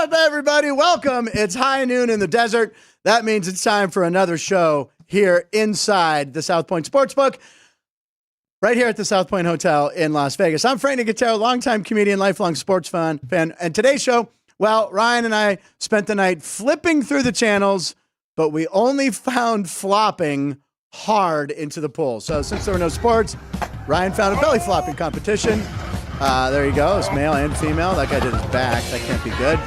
up, everybody? Welcome. It's high noon in the desert. That means it's time for another show here inside the South Point Sportsbook, right here at the South Point Hotel in Las Vegas. I'm Frank Nicotero, longtime comedian, lifelong sports fan. And today's show, well, Ryan and I spent the night flipping through the channels, but we only found flopping hard into the pool. So since there were no sports, Ryan found a belly flopping competition. There you go. It's male and female. That guy did his back. That can't be good.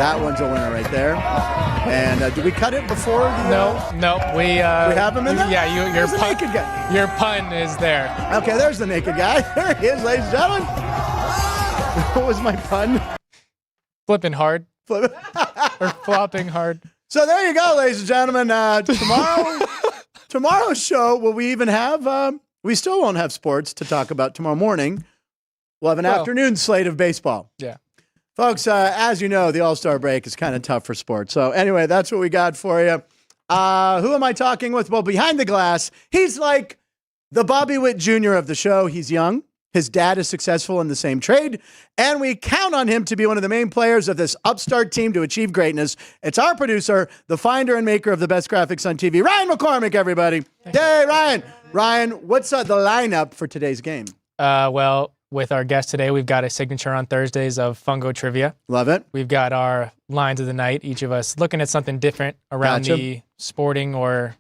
That one's a winner right there. And did we cut it before? No. We have him in there? Yeah, your naked guy. Your pun is there. Okay, there's the naked guy. There he is, ladies and gentlemen. What was my pun? Flipping hard. Or flopping hard. So there you go, ladies and gentlemen. Tomorrow's show, will we even have, we still won't have sports to talk about tomorrow morning. We'll have an afternoon slate of baseball. Yeah. Folks, as you know, the All-Star break is kind of tough for sports. So anyway, that's what we got for you. Who am I talking with? Well, behind the glass, he's like the Bobby Witt Jr. of the show. He's young. His dad is successful in the same trade. And we count on him to be one of the main players of this upstart team to achieve greatness. It's our producer, the finder and maker of the best graphics on TV, Ryan McCormick, everybody. Hey, Ryan. Ryan, what's the lineup for today's game? Well, with our guest today, we've got a signature on Thursdays of Fungo Trivia. Love it. We've got our lines of the night, each of us looking at something different around the sporting or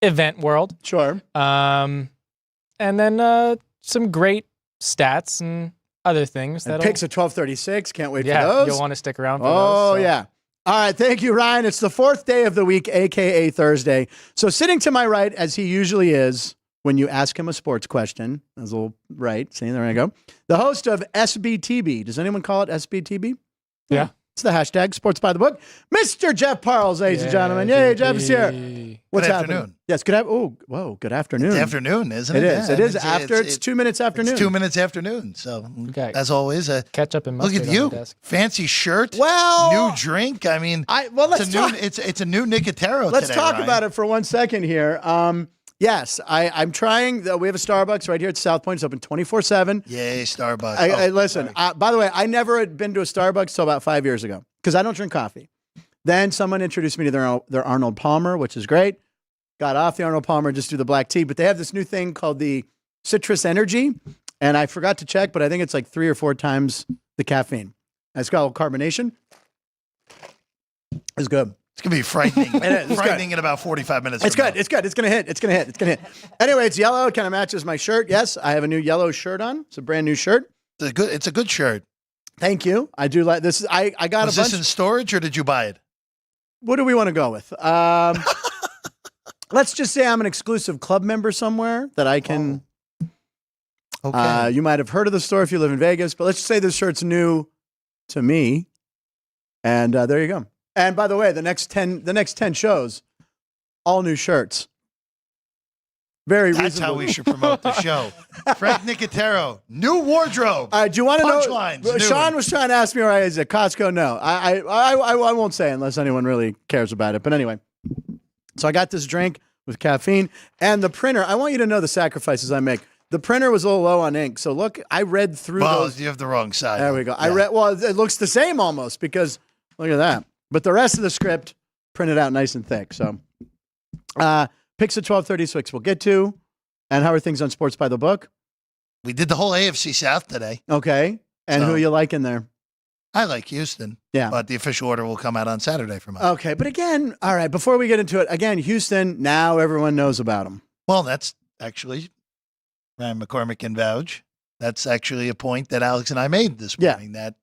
event world. Sure. And then some great stats and other things. And picks at 12:36. Can't wait for those. Yeah, you'll want to stick around for those. Oh, yeah. All right. Thank you, Ryan. It's the fourth day of the week, a.k.a. Thursday. So sitting to my right, as he usually is, when you ask him a sports question, as a little right, see, there I go. The host of SBTB. Does anyone call it SBTB? Yeah. It's the hashtag Sports by the Book. Mr. Jeff Parles, ladies and gentlemen. Yay, Jeff is here. What's happening? Afternoon. Yes, good afternoon. It's afternoon, isn't it? It is. It's 2 minutes after noon. It's 2 minutes after noon. So, Okay. as always, Catch up and look at you. Fancy shirt. Well, new drink. I mean, let's talk. It's a new Nicotero Let's today, talk Ryan. about it for 1 second here. Yes, I'm trying. We have a Starbucks right here at South Point. It's open 24/7. Yay, Starbucks. Listen, by the way, I never had been to a Starbucks till about 5 years ago because I don't drink coffee. Then someone introduced me to their Arnold Palmer, which is great. Got off the Arnold Palmer, just do the black tea. But they have this new thing called the Citrus Energy. And I forgot to check, but I think it's like 3 or 4 times the caffeine. And it's got a little carbonation. It's good. It's going to be frightening. It is. Frightening in about 45 minutes. It's good. It's good. It's going to hit. Anyway, it's yellow. It kind of matches my shirt. Yes, I have a new yellow shirt on. It's a brand new shirt. It's a good shirt. Thank you. I do like this. I got Was a bunch. this in storage or did you buy it? What do we want to go with? Let's just say I'm an exclusive club member somewhere that I can. Oh. Okay. You might have heard of the store if you live in Vegas, but let's just say this shirt's new to me. And there you go. And by the way, the next 10 shows, all new shirts. Very reasonable. That's how we should promote the show. Frank Nicotero, new wardrobe. Do you want to know? Punchlines. Sean was trying to ask me where I is at Costco. No, I won't say unless anyone really cares about it. But anyway, so I got this drink with caffeine and the printer. I want you to know the sacrifices I make. The printer was a little low on ink. So look, I read through those. You have the wrong side. There we go. Yeah. It looks the same almost because look at that. But the rest of the script printed out nice and thick. So picks at 12:36 we'll get to. And how are things on Sports by the Book? We did the whole AFC South today. Okay. And who you like in there? I like Houston. Yeah. But the official order will come out on Saturday from us. Okay. But again, all right, before we get into it, again, Houston, now everyone knows about them. Well, that's actually, Ryan McCormick can vouch. That's actually a point that Alex and I made this morning, that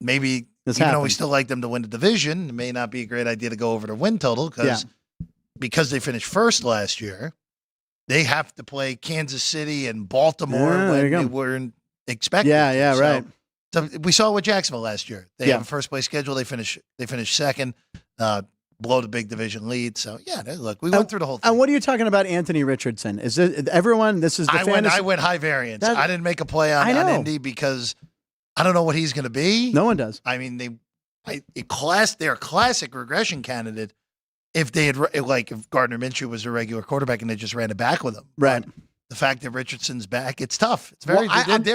maybe, even though we still like them to win the division, it may not be a great idea to go over the win total because they finished first last year. They have to play Kansas City and Baltimore when they weren't expecting. Yeah, right. So we saw it with Jacksonville last year. They have a first place schedule. They finished second, blow the big division lead. So look, we went through the whole thing. And what are you talking about, Anthony Richardson? Is this everyone? This is the fantasy. I went high variance. I didn't make a play on Indy because I don't know what he's going to be. No one does. I mean, they're a classic regression candidate. If they had, if Gardner Minshew was a regular quarterback and they just ran it back with him, right? But the fact that Richardson's back, it's tough. It's very.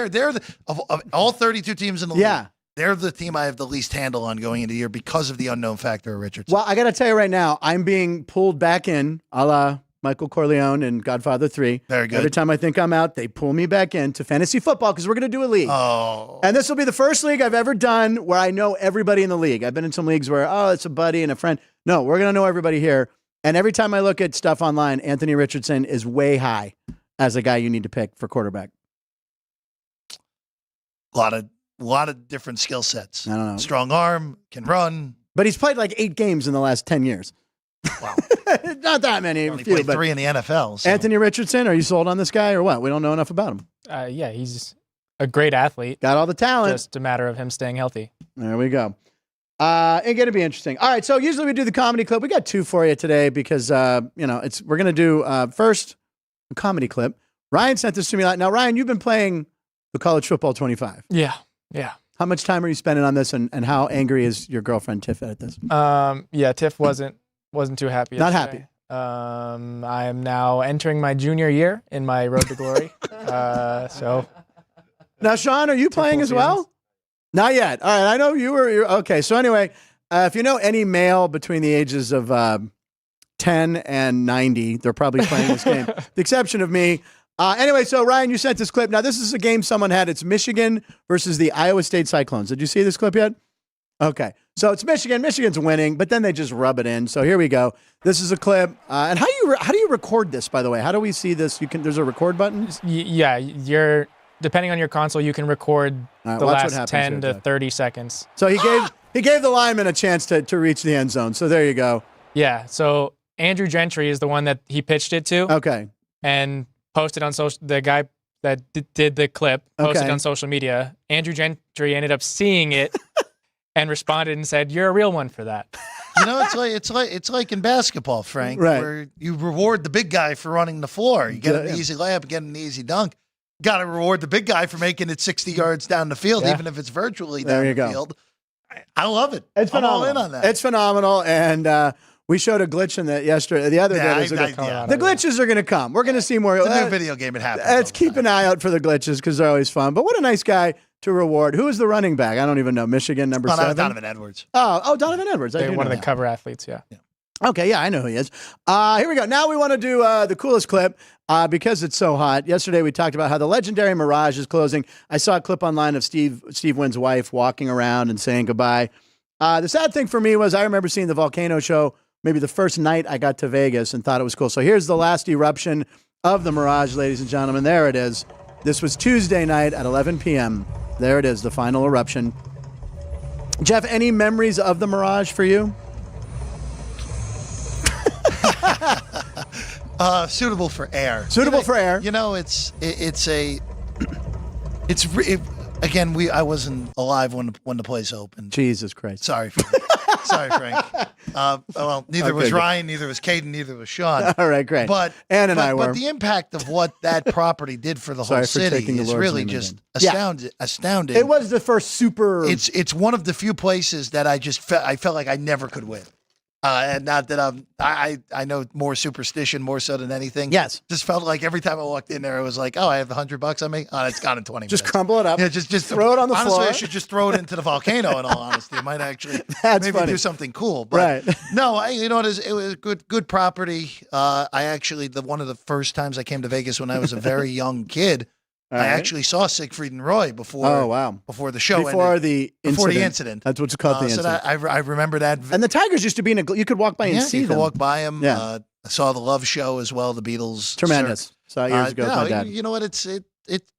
They're of all 32 teams in the league. they're the team I have the least handle on going into the year because of the unknown factor of Richardson. Well, I got to tell you right now, I'm being pulled back in, a la Michael Corleone in Godfather 3. Very good. Every time I think I'm out, they pull me back into fantasy football because we're going to do a league. Oh. And this will be the first league I've ever done where I know everybody in the league. I've been in some leagues where, it's a buddy and a friend. No, we're going to know everybody here. And every time I look at stuff online, Anthony Richardson is way high as a guy you need to pick for quarterback. A lot of different skill sets. I don't know. Strong arm, can run. But he's played like 8 games in the last 10 years. Wow. Not that many. Only played 3 in the NFL. So. Anthony Richardson, are you sold on this guy or what? We don't know enough about him. Yeah, he's a great athlete. Got all the talent. Just a matter of him staying healthy. There we go. It's going to be interesting. All right, so usually we do the comedy clip. We got 2 for you today because, we're going to do first a comedy clip. Ryan sent this to me. Now, Ryan, you've been playing the College Football 25. Yeah. How much time are you spending on this, and how angry is your girlfriend Tiff at this? Tiff wasn't too happy. Not yesterday. happy. I am now entering my junior year in my road to glory. So now, Sean, are you playing as well? Not yet. All right, I know you're okay. So anyway, if you know any male between the ages of 10 and 90, they're probably playing this game. The exception of me. Anyway, so Ryan, you sent this clip. Now, this is a game someone had. It's Michigan versus the Iowa State Cyclones. Did you see this clip yet? Okay. So it's Michigan. Michigan's winning, but then they just rub it in. So here we go. This is a clip. And how do you record this, by the way? How do we see this? There's a record button? Yeah, depending on your console, you can record the last 10 to 30 seconds. So he gave the lineman a chance to reach the end zone. So there you go. Yeah. So Andrew Gentry is the one that he pitched it to. Okay. And posted on social. The guy that did the clip posted on social media. Andrew Gentry ended up seeing it and responded and said, "You're a real one for that." You know, it's like in basketball, Frank, right, where you reward the big guy for running the floor. You get an easy layup, get an easy dunk. Got to reward the big guy for making it 60 yards down the field, even if it's virtually down the field. I love it. It's phenomenal. I'm all in on that. It's phenomenal, and we showed a glitch in that yesterday. The other day, the glitches are going to come. We're going to see more. It's a new video game. It happens. Let's keep an eye out for the glitches because they're always fun. But what a nice guy to reward. Who is the running back? I don't even know. Michigan, number 7? Donovan Edwards. Oh, Donovan Edwards. One of the cover athletes, yeah. Okay, yeah, I know who he is. Here we go. Now we want to do the coolest clip because it's so hot. Yesterday we talked about how the legendary Mirage is closing. I saw a clip online of Steve Wynn's wife walking around and saying goodbye. The sad thing for me was I remember seeing the Volcano show maybe the first night I got to Vegas and thought it was cool. So here's the last eruption of the Mirage, ladies and gentlemen. There it is. This was Tuesday night at 11 p.m. There it is, the final eruption. Jeff, any memories of the Mirage for you? Suitable for air. Suitable for air. You know, again, I wasn't alive when the place opened. Jesus Christ. Sorry, Frank. Neither was Ryan, neither was Caden, neither was Sean. All right, great. But Ann and I were. But the impact of what that property did for the whole city is really just astounding. It was the first super. It's one of the few places that I felt like I never could win. And not that I know more superstition more so than anything. Yes. Just felt like every time I walked in there, it was like, oh, I have $100 on me. Oh, it's gone in 20 minutes. Just crumble it up. Yeah, just throw it on the floor. Honestly, I should just throw it into the volcano. In all honesty, it might actually do something cool. But right. No, it was good property. One of the first times I came to Vegas when I was a very young kid. I actually saw Siegfried and Roy before. Oh wow! Before the show before ended. Before the incident. That's what's called the incident. I remember that. And the Tigers used to be you could walk by and see them. You could walk by them. Yeah. I saw the Love Show as well. The Beatles. Tremendous. Saw it years ago with my dad. You know what? It's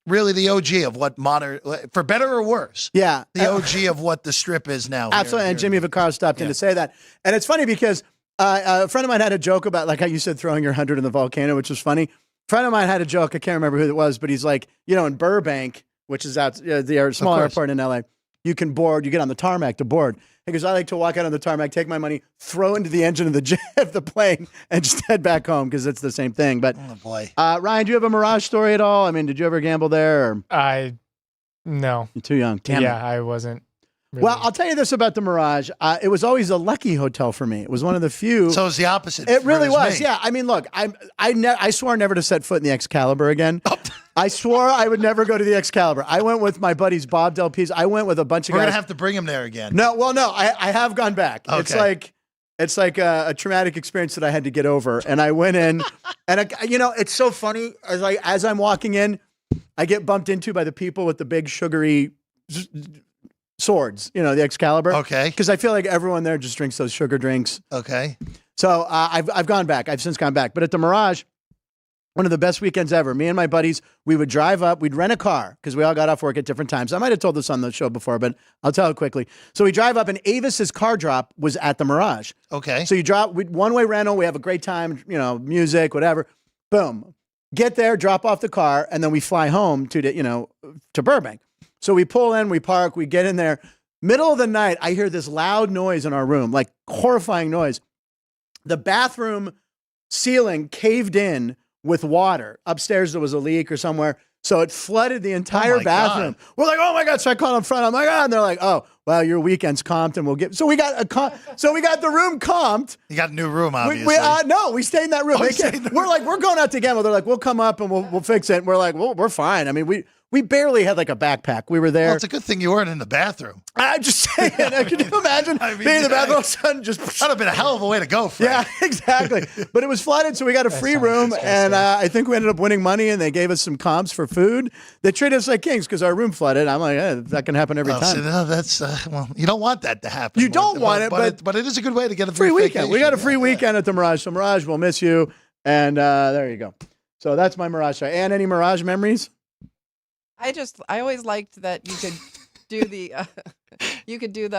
really the OG of what modern, for better or worse. Yeah. The OG of what the Strip is now. Absolutely. And Jimmy Vaccaro stopped in to say that. And it's funny because a friend of mine had a joke about like how you said throwing your 100 in the volcano, which was funny. Friend of mine had a joke. I can't remember who it was, but he's like, in Burbank, which is out the small airport in LA, you can board. You get on the tarmac to board. He goes, I like to walk out on the tarmac, take my money, throw into the engine of the plane, and just head back home because it's the same thing. But oh boy, Ryan, do you have a Mirage story at all? I mean, did you ever gamble there? Or? No. You're too young. Damn it. I wasn't. Really. Well, I'll tell you this about the Mirage. It was always a lucky hotel for me. It was one of the few. So it was the opposite. It really was. Yeah. I mean, look, I swore never to set foot in the Excalibur again. I swore I would never go to the Excalibur. I went with my buddies Bob Del Piz. I went with a bunch of We're guys. going to have to bring him there again. No, I have gone back. Okay. It's like a traumatic experience that I had to get over. And I went in, and it's so funny. As I'm walking in, I get bumped into by the people with the big sugary swords, the Excalibur. Okay. Because I feel like everyone there just drinks those sugar drinks. Okay. So I've gone back. I've since gone back. But at the Mirage, one of the best weekends ever. Me and my buddies, we would drive up. We'd rent a car because we all got off work at different times. I might have told this on the show before, but I'll tell it quickly. So we drive up, and Avis's car drop was at the Mirage. Okay. So you drop, one-way rental. We have a great time, music, whatever. Boom. Get there, drop off the car, and then we fly home to Burbank. So we pull in, we park, we get in there. Middle of the night, I hear this loud noise in our room, like horrifying noise. The bathroom ceiling caved in with water. Upstairs, there was a leak or somewhere. So it flooded the entire bathroom. God. We're like, oh my God. So I call them front. I'm like, and they're like, oh, well, your weekend's comped and we'll get. So we got the room comped. You got a new room, obviously. No, we stayed in that room. Oh, We're going out to Gamble. They're like, we'll come up and we'll fix it. And we're like, well, we're fine. I mean, we barely had like a backpack. We were there. Well, it's a good thing you weren't in the bathroom. I'm just saying. Can you imagine being in the bathroom all of a sudden just... That'd have been a hell of a way to go, Frank. Yeah, exactly. But it was flooded, so we got a free room, and I think we ended up winning money, and they gave us some comps for food. They treated us like kings because our room flooded. I'm like, that can happen every time. So no, that's, you don't want that to happen. You don't want it, but it is a good way to get a free weekend. Vacation. We got a free weekend at the Mirage, so Mirage, we'll miss you. And there you go. So that's my Mirage. And any Mirage memories? I always liked that you could do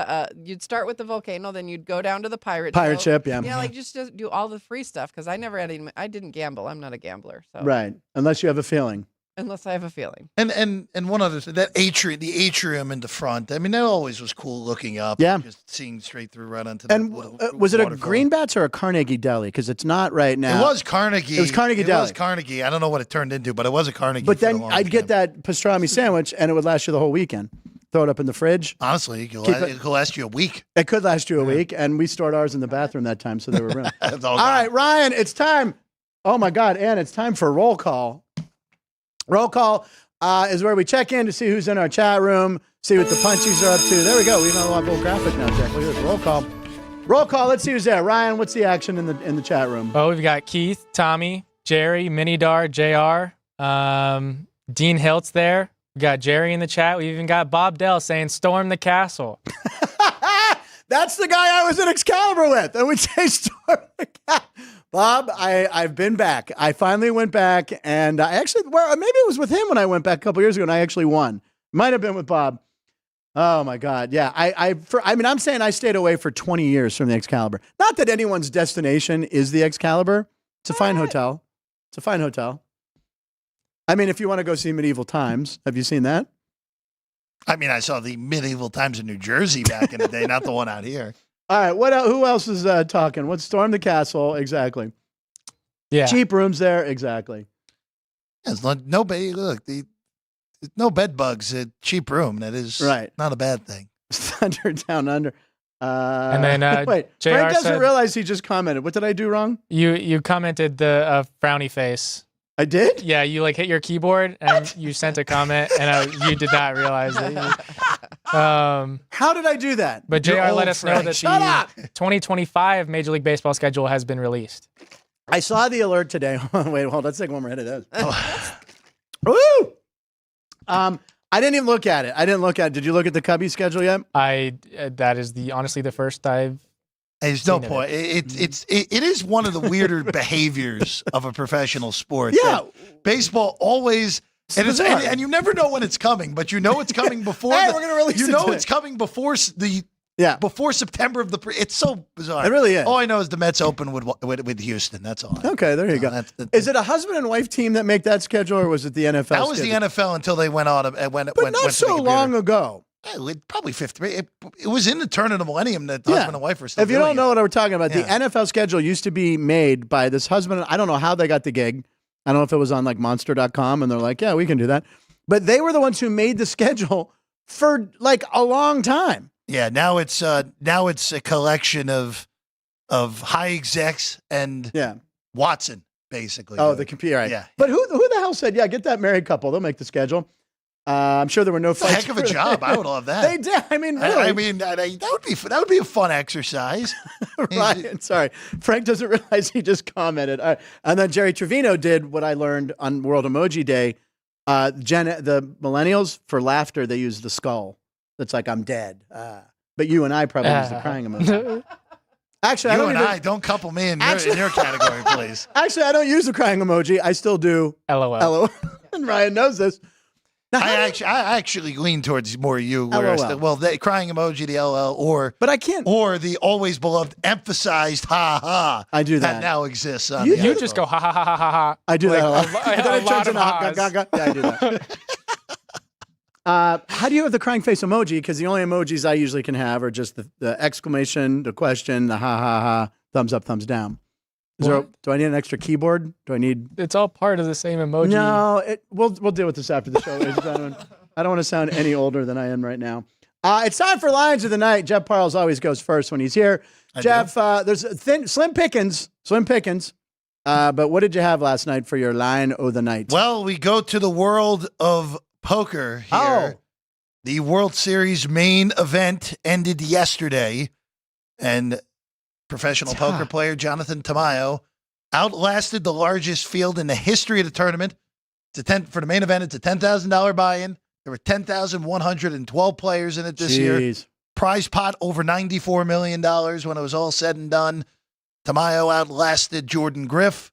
you'd start with the volcano, then you'd go down to the pirate ship, yeah. Yeah, like just do all the free stuff because I never had any, I didn't gamble. I'm not a gambler. So. Right. Unless you have a feeling. Unless I have a feeling. And one other thing, the atrium in the front. I mean, that always was cool looking up. Yeah. Just seeing straight through right onto and was it a Greenbats or a Carnegie Deli? Because it's not right now. It was Carnegie. It was Carnegie Deli. It was Carnegie. I don't know what it turned into, but it was a Carnegie. But then I'd get that pastrami sandwich, and it would last you the whole weekend. Throw it up in the fridge. Honestly, it could last you a week. It could last you a week, and we stored ours in the bathroom that time, so they were room. all right, Ryan, it's time. Oh, my God, Ann, it's time for roll call. Roll call is where we check in to see who's in our chat room, see what the punchies are up to. There we go. We know a little graphic now, Jack. Look at this. Roll call. Roll call. Let's see who's there. Ryan, what's the action in the chat room? Oh, we've got Keith, Tommy, Jerry, Minidar, JR, Dean Hiltz there. We got Jerry in the chat. We even got Bob Dell saying, storm the castle. That's the guy I was in Excalibur with. And we'd say, storm the castle. Bob, I've been back. I finally went back, and I actually, maybe it was with him when I went back a couple years ago, and I actually won. Might have been with Bob. Oh, my God. Yeah, I'm saying I stayed away for 20 years from the Excalibur. Not that anyone's destination is the Excalibur. It's a fine hotel. It's a fine hotel. I mean, if you want to go see Medieval Times, have you seen that? I mean, I saw the Medieval Times in New Jersey back in the day, not the one out here. All right, who else is talking? What's Storm the Castle? Exactly. Yeah. Cheap rooms there? Exactly. There's no bed bugs at cheap room. That is not a bad thing. Thunder Down Under. And then wait, JR Frank doesn't said, realize he just commented. What did I do wrong? You commented the frowny face. I did? Yeah, you hit your keyboard and you sent a comment, and you did not realize it. How did I do that? But JR let us know that the 2025 Major League Baseball schedule has been released. I saw the alert today. Wait, hold on. Let's take one more hit of this. Woo! I didn't even look at it. Did you look at the Cubby schedule yet? That is honestly the first I've. There's no point. It is one of the weirder behaviors of a professional sport. Yeah, baseball always. And you never know when it's coming, but you know it's coming before. Hey, we're gonna release it today. It's coming before before September of the. It's so bizarre. It really is. All I know is the Mets open with Houston. That's all. Okay, there you go. Is it a husband and wife team that make that schedule, or was it the NFL? That was schedule? the NFL until they went on. But not so long ago. Probably fifth grade. It was in the turn of the millennium that husband and wife were still. If you don't know what we're talking about, the NFL schedule used to be made by this husband. I don't know how they got the gig. I don't know if it was on like Monster.com, and they're like, yeah, we can do that. But they were the ones who made the schedule for like a long time. Yeah, now it's a collection of high execs and Watson. basically. Oh, the computer. Right. Yeah. But who the hell said, yeah, get that married couple. They'll make the schedule. I'm sure there were no fights. Heck of a job. I would love that. They did. I mean, really. I mean, that would be a fun exercise. Ryan, sorry. Frank doesn't realize he just commented. And then Jerry Trevino did what I learned on World Emoji Day. The millennials, for laughter, they use the skull. That's like, I'm dead. But you and I probably use the crying emoji. Actually, don't couple me in your category, please. Actually, I don't use the crying emoji. I still do LOL. And Ryan knows this. Now, I actually lean towards more you. LOL. The crying emoji, the LL, but I can't. Or the always beloved emphasized ha ha. I do that. That now exists. You just go ha ha ha ha ha ha. I do that a lot. A lot of ha's. Yeah, I do that. How do you have the crying face emoji? Because the only emojis I usually can have are just the exclamation, the question, the ha ha ha, thumbs up, thumbs down. Do I need an extra keyboard? Do I need? It's all part of the same emoji. No, we'll deal with this after the show, ladies and gentlemen. I don't want to sound any older than I am right now. It's time for Lions of the Night. Jeff Parles always goes first when he's here. Jeff, there's slim pickings. But what did you have last night for your Lion of the Night? Well, we go to the world of poker here. Oh. The World Series main event ended yesterday, and professional poker player Jonathan Tamayo outlasted the largest field in the history of the tournament. For the main event, it's a $10,000 buy-in. There were 10,112 players in it this year. Prize pot over $94 million when it was all said and done. Tamayo outlasted Jordan Griff,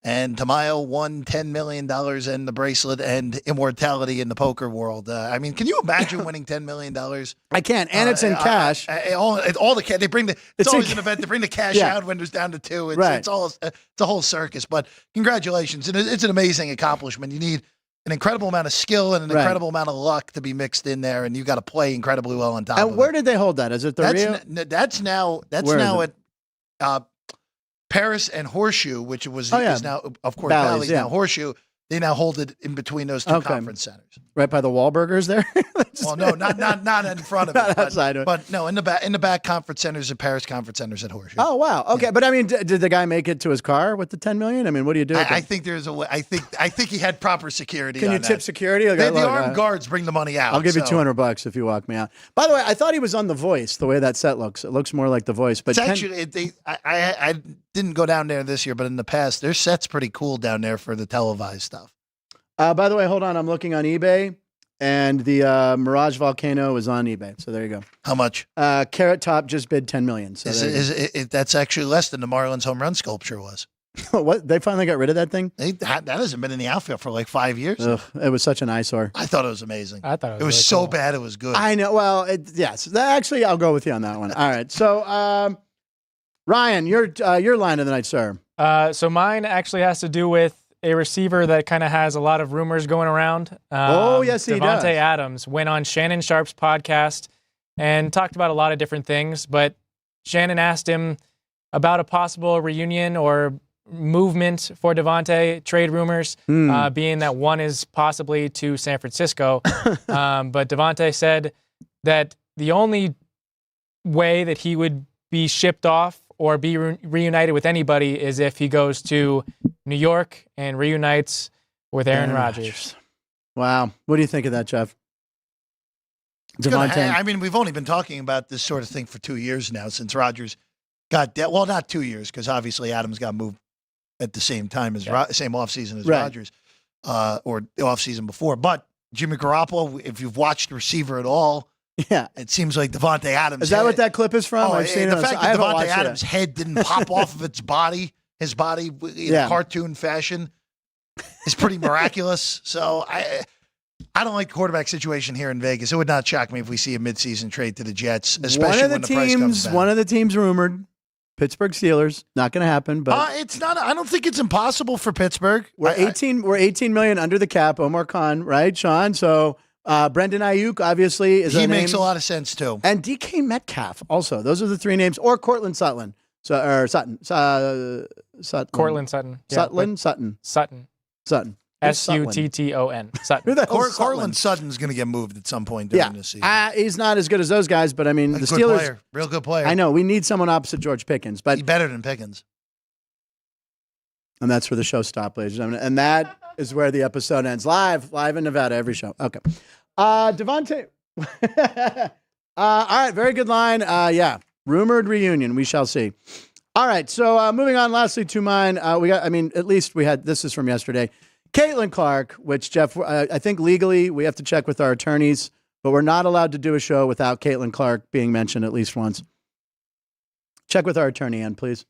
and Tamayo won $10 million and the bracelet and immortality in the poker world. I mean, can you imagine winning $10 million? I can't, and it's in cash. All the cash. It's always an event. They bring the cash out when it's down to $2. It's a whole circus. But congratulations, it's an amazing accomplishment. You need an incredible amount of skill and an incredible amount of luck to be mixed in there, and you got to play incredibly well on top. And where did they hold that? Is it the Rio? That's now at Paris and Horseshoe, which is now, of course, Bally's now Horseshoe. They now hold it in between those two conference centers. Right by the Wahlburgers there? Well, no, not in front of it. Not outside of it. But no, in the back conference centers at Paris conference centers at Horseshoe. Oh, wow. Okay. Yeah. But I mean, did the guy make it to his car with the $10 million? I mean, what do you do? I think there's a way. I think he had proper security. Can you tip security? The armed guards bring the money out. I'll give you $200 if you walk me out. By the way, I thought he was on The Voice, the way that set looks. It looks more like The Voice. But it's actually, I didn't go down there this year, but in the past, their set's pretty cool down there for the televised stuff. By the way, hold on. I'm looking on eBay, and the Mirage Volcano is on eBay. So there you go. How much? Carrot Top just bid $10 million. So that's actually less than the Marlins home run sculpture was. What? They finally got rid of that thing? That hasn't been in the outfield for like 5 years. Ugh, it was such an eyesore. I thought it was amazing. I thought it was really so cool. bad it was good. I know. Well, yes. Actually, I'll go with you on that one. All right. So, Ryan, your line of the night, sir. So mine actually has to do with a receiver that kind of has a lot of rumors going around. Yes, he does. Devontae Adams went on Shannon Sharp's podcast and talked about a lot of different things, but Shannon asked him about a possible reunion or movement for Devontae, trade rumors, being that one is possibly to San Francisco. But Devontae said that the only way that he would be shipped off or be reunited with anybody is if he goes to New York and reunites with Aaron Rodgers. Wow. What do you think of that, Jeff? Devontae. I mean, we've only been talking about this sort of thing for 2 years now since Rodgers got dealt. Well, not 2 years, because obviously Adams got moved at the same time as same offseason as Rodgers, or the offseason before. But Jimmy Garoppolo, if you've watched receiver at all, it seems like Devontae Adams. Is that what that clip is from? I've seen the fact that Devontae Adams' head didn't pop off of his body in a cartoon fashion is pretty miraculous. So I don't like the quarterback situation here in Vegas. It would not shock me if we see a midseason trade to the Jets, especially when the price comes down. One of the teams rumored, Pittsburgh Steelers. Not going to happen, but it's not. I don't think it's impossible for Pittsburgh. We're 18 million under the cap. Omar Khan, right, Sean? So Brendan Ayuk obviously is. He makes a lot of sense too. And DK Metcalf also. Those are the three names. Or Cortland Sutton. Sutton. Cortland Sutton. Sutton. Sutton. Sutton. Cortland Sutton's going to get moved at some point during this season. He's not as good as those guys, but I mean, the Steelers. Real good player. I know. We need someone opposite George Pickens. But he's better than Pickens. And that's where the show stopped, ladies and gentlemen. And that is where the episode ends. Live in Nevada, every show. Okay. Devontae. All right, very good line. Yeah, rumored reunion. We shall see. All right, so moving on. Lastly, to mine, at least we had. This is from yesterday. Caitlin Clark, which Jeff, I think legally we have to check with our attorneys, but we're not allowed to do a show without Caitlin Clark being mentioned at least once. Check with our attorney, Ann, please.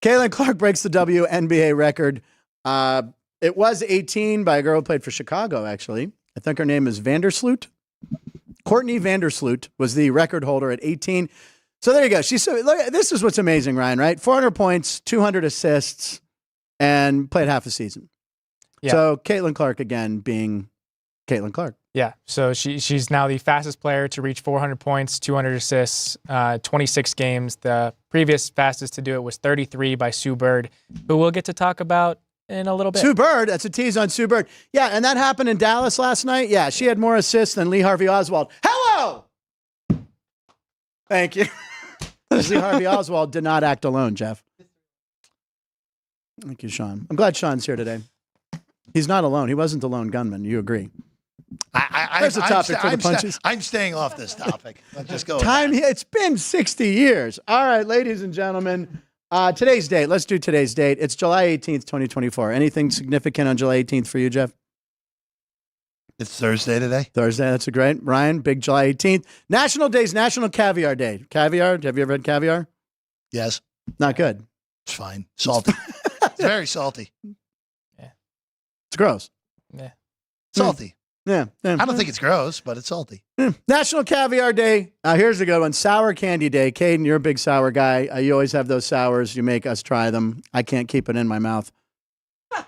Caitlin Clark breaks the WNBA record. It was 18 by a girl who played for Chicago, actually. I think her name is Vandersloot. Courtney Vandersloot was the record holder at 18. So there you go. This is what's amazing, Ryan, right? 400 points, 200 assists, and played half a season. Yeah. So Caitlin Clark, again, being Caitlin Clark. Yeah, so she's now the fastest player to reach 400 points, 200 assists, 26 games. The previous fastest to do it was 33 by Sue Bird, who we'll get to talk about in a little bit. Sue Bird, that's a tease on Sue Bird. Yeah, and that happened in Dallas last night. Yeah, she had more assists than Lee Harvey Oswald. Hello! Thank you. Lee Harvey Oswald did not act alone, Jeff. Thank you, Sean. I'm glad Sean's here today. He's not alone. He wasn't the lone gunman. You agree? There's a topic for the punches. I'm staying off this topic. Let's just go. It's been 60 years. All right, ladies and gentlemen. Today's date. Let's do today's date. It's July 18th, 2024. Anything significant on July 18th for you, Jeff? It's Thursday today. Thursday. That's a great. Ryan, big July 18th. National Caviar Day. Caviar. Have you ever had caviar? Yes. Not good. It's fine. Salty. It's very salty. Yeah. It's gross. Yeah. Salty. Yeah. I don't think it's gross, but it's salty. National Caviar Day. Here's a good one. Sour Candy Day. Caden, you're a big sour guy. You always have those sours. You make us try them. I can't keep it in my mouth. I'm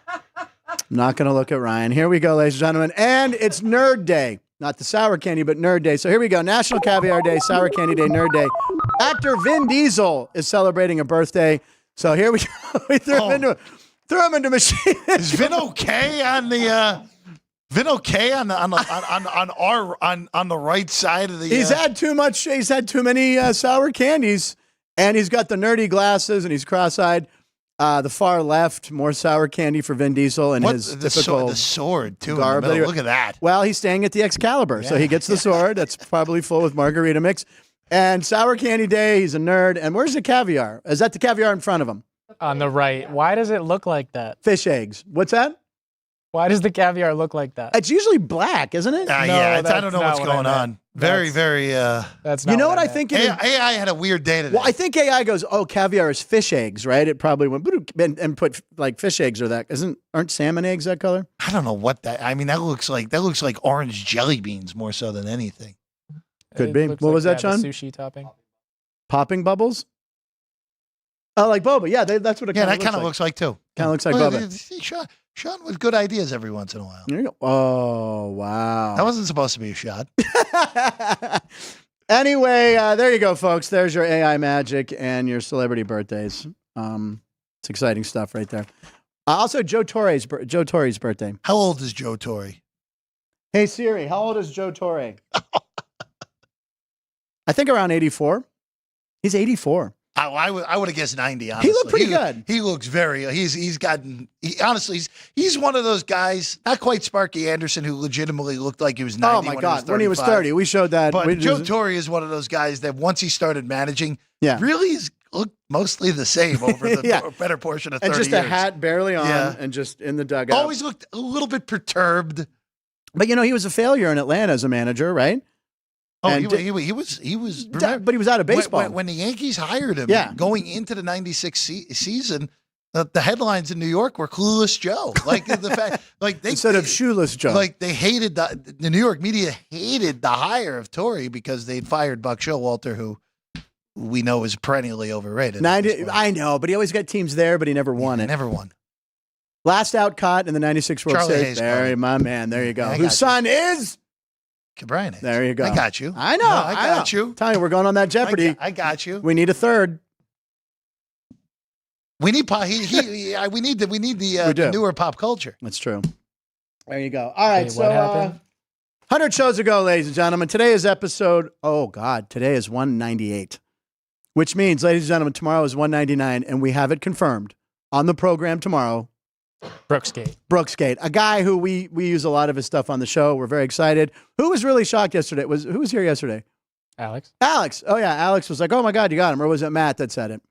not going to look at Ryan. Here we go, ladies and gentlemen. And it's Nerd Day. Not the sour candy, but Nerd Day. So here we go. National Caviar Day, Sour Candy Day, Nerd Day. Actor Vin Diesel is celebrating a birthday. So here we go. We threw him into machine. Is Vin okay on the... Vin okay on the right side of the. He's had too much. He's had too many sour candies, and he's got the nerdy glasses, and he's cross-eyed. The far left, more sour candy for Vin Diesel, and his typical the sword too. Garb. In the middle. Look at that. Well, he's staying at the Excalibur, so he gets the sword. That's probably full with margarita mix. And Sour Candy Day. He's a nerd. And where's the caviar? Is that the caviar in front of him? On the right. Why does it look like that? Fish eggs. What's that? Why does the caviar look like that? It's usually black, isn't it? I don't know what's going on. Very. That's not. You know what I think? AI had a weird day today. Well, I think AI goes, "Oh, caviar is fish eggs, right?" It probably went and put like fish eggs or that. Aren't salmon eggs that color? I don't know what that. I mean, that looks like orange jelly beans more so than anything. Could be. What was that, Sean? Sushi topping. Popping bubbles. Oh, like boba. Yeah, that's what it. Yeah, that kind of looks like too. Kind of looks like boba. Sean with good ideas every once in a while. There you go. Oh, wow. That wasn't supposed to be a shot. Anyway, there you go, folks. There's your AI magic and your celebrity birthdays. It's exciting stuff right there. Also, Joe Torre's birthday. How old is Joe Torre? Hey, Siri, how old is Joe Torre? I think around 84. He's 84. I would have guessed 90, honestly. He looked pretty good. He looks honestly, he's one of those guys, not quite Sparky Anderson, who legitimately looked like he was 90 Oh, my God. When he was 30. We showed that. But Joe Torre is one of those guys that once he started managing, really has looked mostly the same over the better portion of 30 years. And just a hat barely on and just in the dugout. Always looked a little bit perturbed. But, he was a failure in Atlanta as a manager, right? Oh, he was. But he was out of baseball when the Yankees hired him. Yeah. Going into the '96 season, the headlines in New York were "Clueless Joe." Like the fact, instead of "Shoeless Joe." Like they hated the New York media hated the hire of Torre because they'd fired Buck Showalter, who we know is perennially overrated. I know, but he always got teams there, but he never won it. Never won. Last out caught in the '96 World Series. There, my man. There you go. Whose son is. Brian. There you go. I got you. I know. I got you. Tell you, we're going on that Jeopardy. I got you. We need a third. We need we need the newer pop culture. That's true. There you go. All right. Hey, so what happened? 100 shows ago, ladies and gentlemen. Today is episode. Oh God, today is 198, which means, ladies and gentlemen, tomorrow is 199, and we have it confirmed. on the program tomorrow. Brooksgate, a guy who we use a lot of his stuff on the show. We're very excited. Who was really shocked yesterday? Who was here yesterday? Alex. Oh, yeah. Alex was like, oh, my God, you got him. Or was it Matt that said it?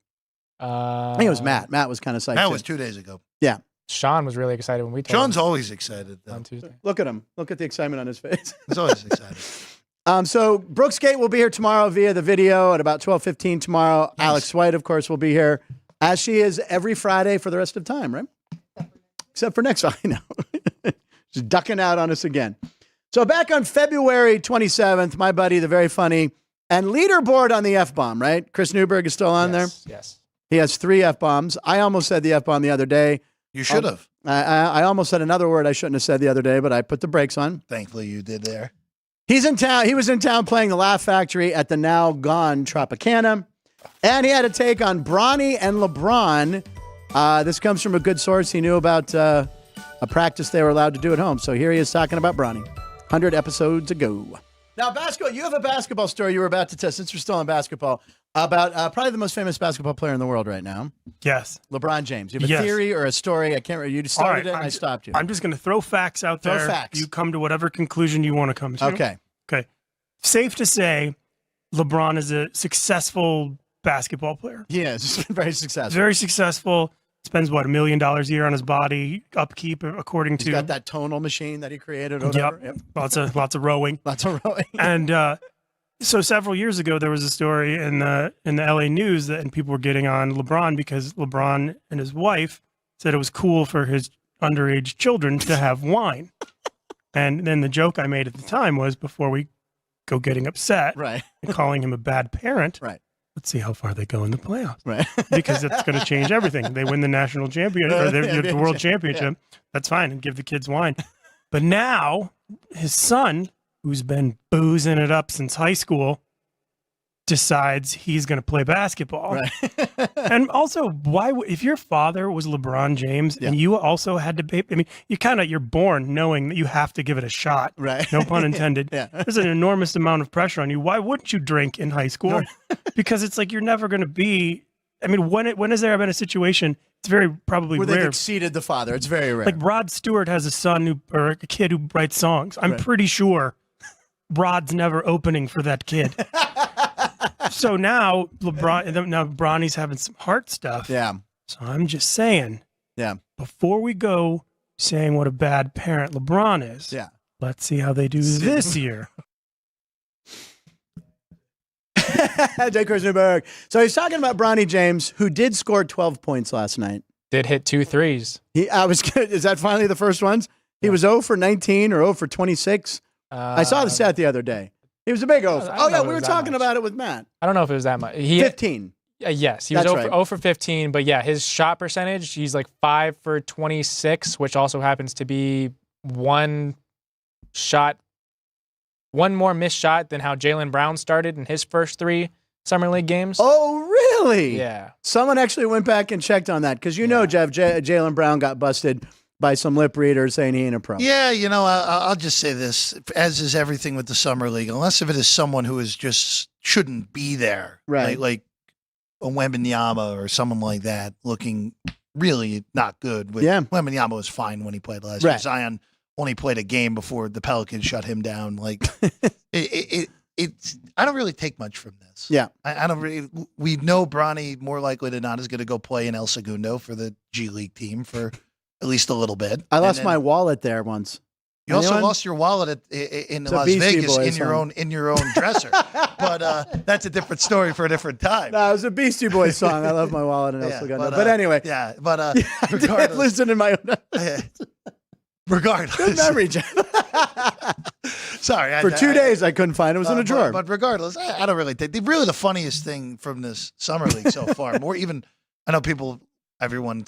I think it was Matt. Matt was kind of psyched. That was 2 days ago. Yeah. Sean was really excited when we told Sean's him always excited, though. on Tuesday. Look at him. Look at the excitement on his face. He's always excited. So Brooksgate will be here tomorrow via the video at about 12:15 tomorrow. Nice. Alex White, of course, will be here, as she is every Friday for the rest of time, right? Except for next Friday. No. Just ducking out on us again. So back on February 27th, my buddy, the very funny, and leaderboard on the F-bomb, right? Chris Newberg is still on there? Yes. He has 3 F-bombs. I almost said the F-bomb the other day. You should have. I almost said another word I shouldn't have said the other day, but I put the brakes on. Thankfully, you did there. He's in town. He was in town playing the Laugh Factory at the now gone Tropicana, and he had a take on Bronny and LeBron. This comes from a good source. He knew about a practice they were allowed to do at home. So here he is talking about Bronny 100 episodes ago. Now, basketball, you have a basketball story you were about to tell, since we're still on basketball, about probably the most famous basketball player in the world right now. Yes. LeBron James. You have a theory or a story? I can't remember. You started it and I stopped you. I'm just going to throw facts out there. Throw facts. You come to whatever conclusion you want to come to. Okay. Safe to say, LeBron is a successful basketball player. He is. Very successful. Very successful. Spends, $1 million a year on his body, upkeep, according to... He's got that tonal machine that he created. Or whatever. Yep. Lots of rowing. Lots of rowing. And so several years ago, there was a story in the LA news and people were getting on LeBron because LeBron and his wife said it was cool for his underage children to have wine. And then the joke I made at the time was, before we go getting upset right. and calling him a bad parent, right. let's see how far they go in the playoffs. Right. Because it's going to change everything. They win the national champion or the world championship. Yeah. That's fine. And give the kids wine. But now his son, who's been boozing it up since high school, decides he's going to play basketball. Right. And also, if your father was LeBron James and you also had to pay, you're born knowing that you have to give it a shot. Right. No pun intended. Yeah. There's an enormous amount of pressure on you. Why wouldn't you drink in high school? Because it's like, you're never going to be, when has there been a situation, it's very probably where rare. they've exceeded the father. It's very rare. Like Rod Stewart has a son or a kid who writes songs. I'm pretty sure Rod's never opening for that kid. So now Bronny's having some heart stuff. Yeah. So I'm just saying. Yeah. Before we go saying what a bad parent LeBron is. Yeah. Let's see how they do this year. Jay Kirstenberg. So he's talking about Bronny James, who did score 12 points last night. Did hit 2 threes. Is that finally the first ones? He was 0 for 19 or 0 for 26. I saw the stat the other day. He was a big 0. Oh, yeah, we were talking about it with Matt. I don't know if it was that much. 15. Yes, he was 0 for 15, but yeah, his shot percentage, he's like 5 for 26, which also happens to be one more missed shot than how Jaylen Brown started in his first 3 Summer League games. Oh, really? Yeah. Someone actually went back and checked on that because Jeff, Jaylen Brown got busted by some lip readers saying he ain't a pro. Yeah, I'll just say this, as is everything with the Summer League, unless if it is someone who is just shouldn't be there, right? Like a Wembanyama or someone like that, looking really not good. Wembanyama was fine when he played last year. Zion only played a game before the Pelicans shut him down. Like it's I don't really take much from this. Yeah, I don't really. We know Bronny more likely than not is going to go play in El Segundo for the G League team for at least a little bit. I lost my wallet there once. You also lost your wallet in Las Vegas in your own dresser. But that's a different story for a different time. No, it was a Beastie Boys song. I love my wallet in El Segundo. But anyway. Yeah, but I did listen in my own. Regardless. Good memory, Jeff. Sorry. For 2 days I couldn't find it. It was in a drawer. But regardless, I don't really think. Really the funniest thing from this Summer League so far, I know everyone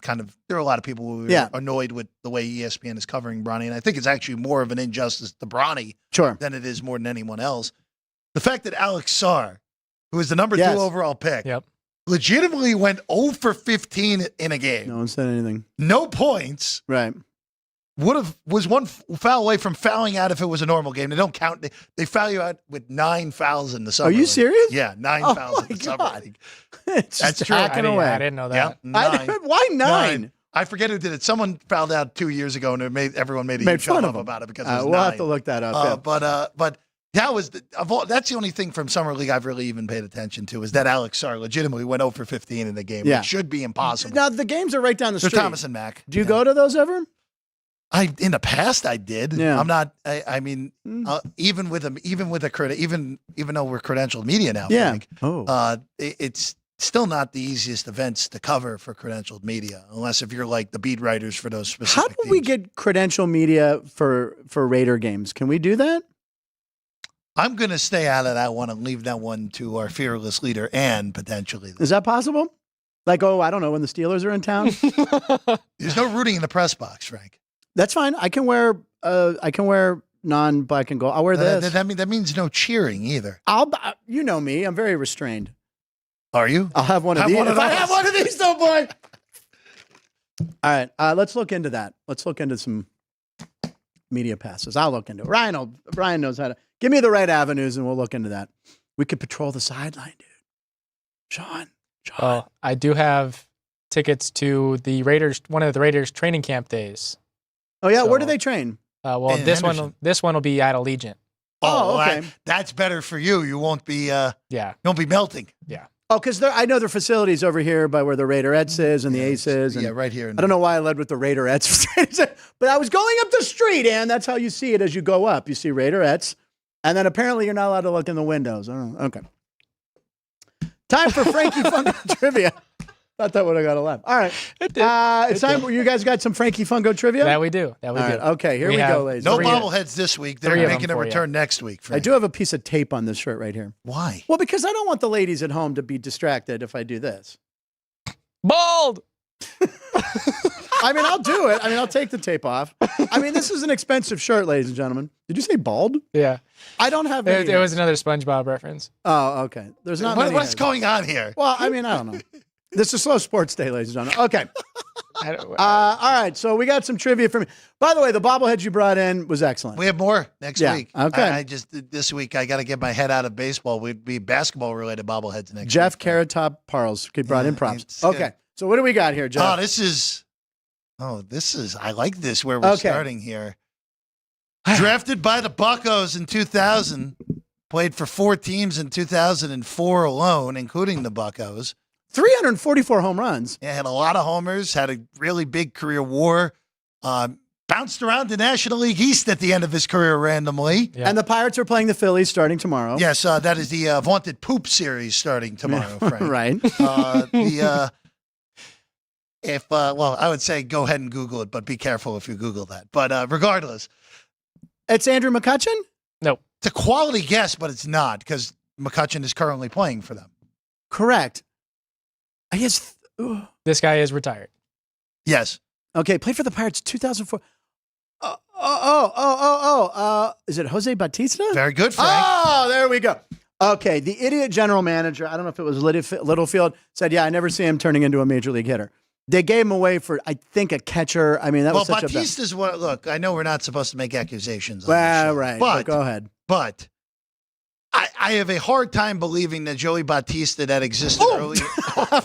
there are a lot of people who are annoyed with the way ESPN is covering Bronny, and I think it's actually more of an injustice to Bronny than it is more than anyone else. The fact that Alex Sarr, who is the number 2 overall pick, legitimately went 0 for 15 in a game. No one said anything. No points. Right. was one foul away from fouling out if it was a normal game. They don't count. They foul you out with 9 fouls in the summer Are you league. serious? Yeah, 9 Oh fouls in my the summer God. league. It's That's just true. hacking away. I didn't know that. Yeah, 9. Why 9? I forget who did it. Someone fouled out 2 years ago, and everyone made a Made huge fun fun of him about it because it was we'll 9. have to look that up. Yeah. But that was that's the only thing from summer league I've really even paid attention to is that Alex Sarr legitimately went 0 for 15 in the game. Yeah. It should be impossible. Now the games are right down the They're street. Thomas and Mack. Do you go to those ever? In the past I did. Yeah. I'm not. I mean, even though we're credentialed media now, Yeah. Frank, it's still not the easiest events to cover for credentialed media, unless if you're like the beat writers for those specific. How do we teams. get credential media for Raider games? Can we do that? I'm going to stay out of that one and leave that one to our fearless leader and potentially. Is that possible? Like, I don't know, when the Steelers are in town? There's no rooting in the press box, Frank. That's fine. I can wear non-black and gold. I'll wear this. That means no cheering either. You know me. I'm very restrained. Are you? I'll have one of these. If I have one of these, though, boy. All right. Let's look into that. Let's look into some media passes. I'll look into it. Ryan knows how to. Give me the right avenues, and we'll look into that. We could patrol the sideline, dude. Sean. Well, I do have tickets to the Raiders, one of the Raiders training camp days. Oh yeah, where do So- they train? Well, In this Henderson. one will be at Allegiant. Oh, okay. That's better for you. You won't be Yeah. you won't be melting. Oh, because I know their facilities over here by where the Raiderettes is and the Aces. And Yeah, right here. I don't know why I led with the Raiderettes, but I was going up the street, and that's how you see it as you go up. You see Raiderettes, and then apparently you're not allowed to look in the windows. I don't know. Okay. Time for Frankie Fungo trivia. Thought that would have got a laugh. All right. It's time. You guys got some Frankie Fungo trivia? That we do. That we All do. right, okay, here we have go, ladies. No three- bobbleheads this week. They're three of making them a for you. return next week, I Frank. do have a piece of tape on this shirt right here. Why? Well, because I don't want the ladies at home to be distracted if I do this. Bald. I mean, I'll do it. I mean, I'll take the tape off. I mean, this is an expensive shirt, ladies and gentlemen. Did you say bald? Yeah. I don't have It, any. it was another SpongeBob reference. Oh, okay. There's not many What's heads. going on here? Well, I mean, I don't know. This is slow sports day, ladies and gentlemen. Okay. I don't- All right. So we got some trivia for me. By the way, the bobbleheads you brought in was excellent. We have more next Yeah, week. okay. I just this week I got to get my head out of baseball. We'd be basketball related bobbleheads next Jeff week. Carrot Top Parles brought in props. it's Okay. good. So what do we got here, Jeff? This is I like this where we're Okay. starting here. Drafted by the Buccos in 2000, played for 4 teams in 2004 alone, including the Buccos. 344 home runs. Yeah, had a lot of homers, had a really big career WAR. Bounced around the National League East at the end of his career randomly. Yeah. And the Pirates are playing the Phillies starting tomorrow. Yes, that is the Vaunted Poop series starting tomorrow, Frank. Right. I would say go ahead and Google it, but be careful if you Google that. But regardless, It's Andrew McCutchen? no. it's a quality guess, but it's not because McCutchen is currently playing for them. Correct. I guess. This guy is retired. Yes. Okay, played for the Pirates 2004. Is it Jose Bautista? Very good, Frank. Oh, there we go. Okay, the idiot general manager, I don't know if it was Littlefield, said, yeah, I never see him turning into a major league hitter. They gave him away for, I think, a catcher. I mean, that was such Bautista's what? Look, I know we're not supposed to make accusations. On well, this show, right. But Go ahead. But I have a hard time believing that Joey Bautista that existed earlier.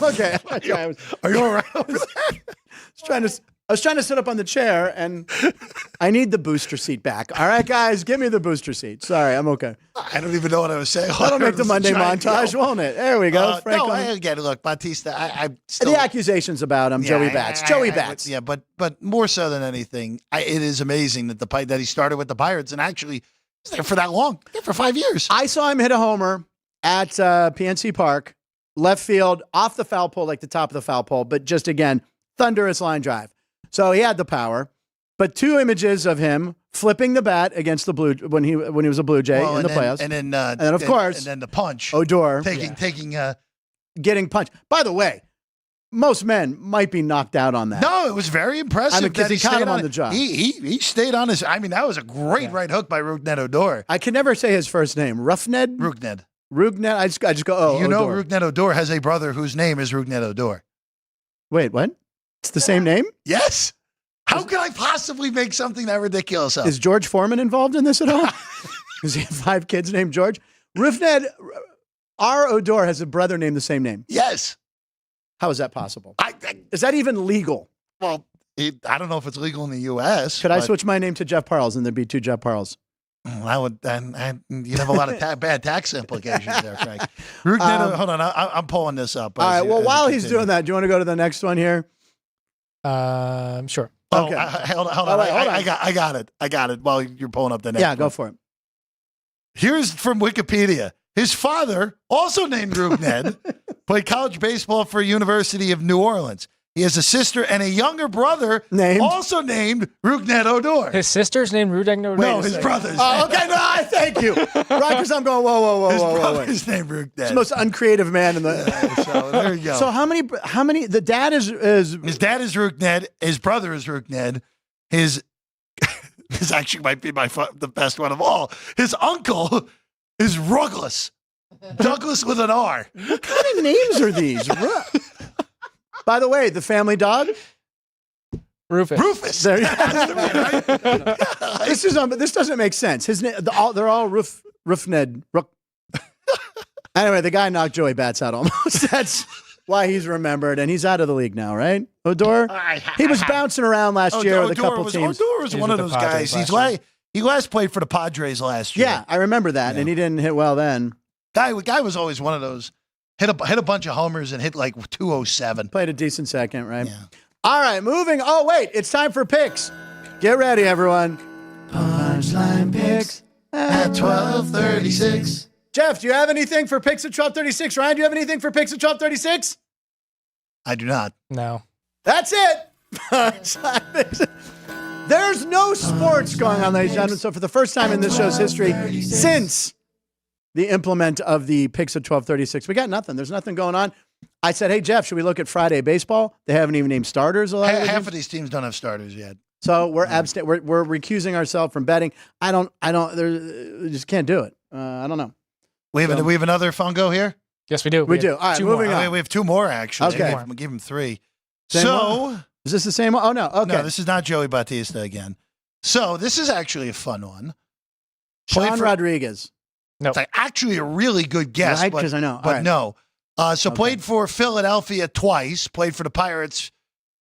Okay. Are you all right over there? I was trying to sit up on the chair, and I need the booster seat back. All right, guys, give me the booster seat. Sorry, I'm okay. I don't even know what I was saying. That'll make the Monday montage, won't it? There we go. Frank No, on I the- get it. Look, Bautista, I'm still. the accusations about him, Joey Bats. Joey Bats. Yeah, but more so than anything, it is amazing that he started with the Pirates and actually was there for that long, for 5 years. I saw him hit a homer at PNC Park, left field, off the foul pole, like the top of the foul pole, but just again, thunderous line drive. So he had the power, but 2 images of him flipping the bat against the Blue when he was a Blue Jay in the playoffs, and then of course, and then the punch, Odor getting getting punched. By the way, most men might be knocked out on that. No, it was very impressive. I mean, 'cause that he caught stayed him on the job. He stayed on his. I mean, that was a great right hook by Rugnet Odor. I can never say his first name. Rugnet. I just go. Oh, you know, Odor. Rugnet Odor has a brother whose name is Rugnet Odor. Wait, what? It's the same name? Yes. How could I possibly make something that ridiculous up? Is George Foreman involved in this at all? Does he have 5 kids named George? Roofned R. Odor has a brother named the same name. Yes. How is that possible? Is that even legal? Well, I don't know if it's legal in the U.S. Could I switch my name to Jeff Parles and there'd be 2 Jeff Parles? I would, and you'd have a lot of bad tax implications there, Frank. Hold on, I'm pulling this up. All right. Well, while he's doing that, do you want to go to the next one here? Sure. Oh, Okay. Hold on. Hold on. I got it. While you're pulling up the next. Yeah, go one. for it. Here's from Wikipedia. His father, also named Roofned, played college baseball for University of New Orleans. He has a sister and a younger brother also named Roofned Odor. His sister's named Rudeg Odor? No, his brother's. Oh, okay. No, thank you. Right, because I'm going, whoa. His brother's named Roofned. It's the most uncreative man in the. So there you go. So how many? The dad is His dad is Roofned. His brother is Roofned. His actually might be the best one of all. His uncle is Rugless. Douglas with an R. What kind of names are these? By the way, the family dog? Rufus. There you go. This doesn't make sense. They're all Roofned. Anyway, the guy knocked Joey Bats out almost. That's why he's remembered, and he's out of the league now, right? Odor? He was bouncing around last year with a couple teams. Odor was one of those guys. He last played for the Padres last year. Yeah, I remember that, and he didn't hit well then. Guy was always one of those. Hit a bunch of homers and hit like 207. Played a decent second, right? Yeah. All right, moving. Oh, wait, it's time for picks. Get ready, everyone. Punchline picks at 12:36. Jeff, do you have anything for picks at 12:36? Ryan, do you have anything for picks at 12:36? I do not. No. That's it. Punchline picks. There's no sports going on, ladies and gentlemen. So for the first time in this show's history, since the implement of the picks at 12:36, we got nothing. There's nothing going on. I said, hey, Jeff, should we look at Friday baseball? They haven't even named starters. Half of these teams don't have starters yet. So we're we're recusing ourselves from betting. We just can't do it. I don't know. We have another fungo here? Yes, we do. We do. All right, moving on. We have 2 more, actually. Okay. I'm going to give him 3. One? Is this the same one? Oh, no. Okay. No, this is not Joey Bautista again. So this is actually a fun one. Sean Rodriguez. No. It's actually a really good guess. Right, because I know. But no. Played for Philadelphia twice. Played for the Pirates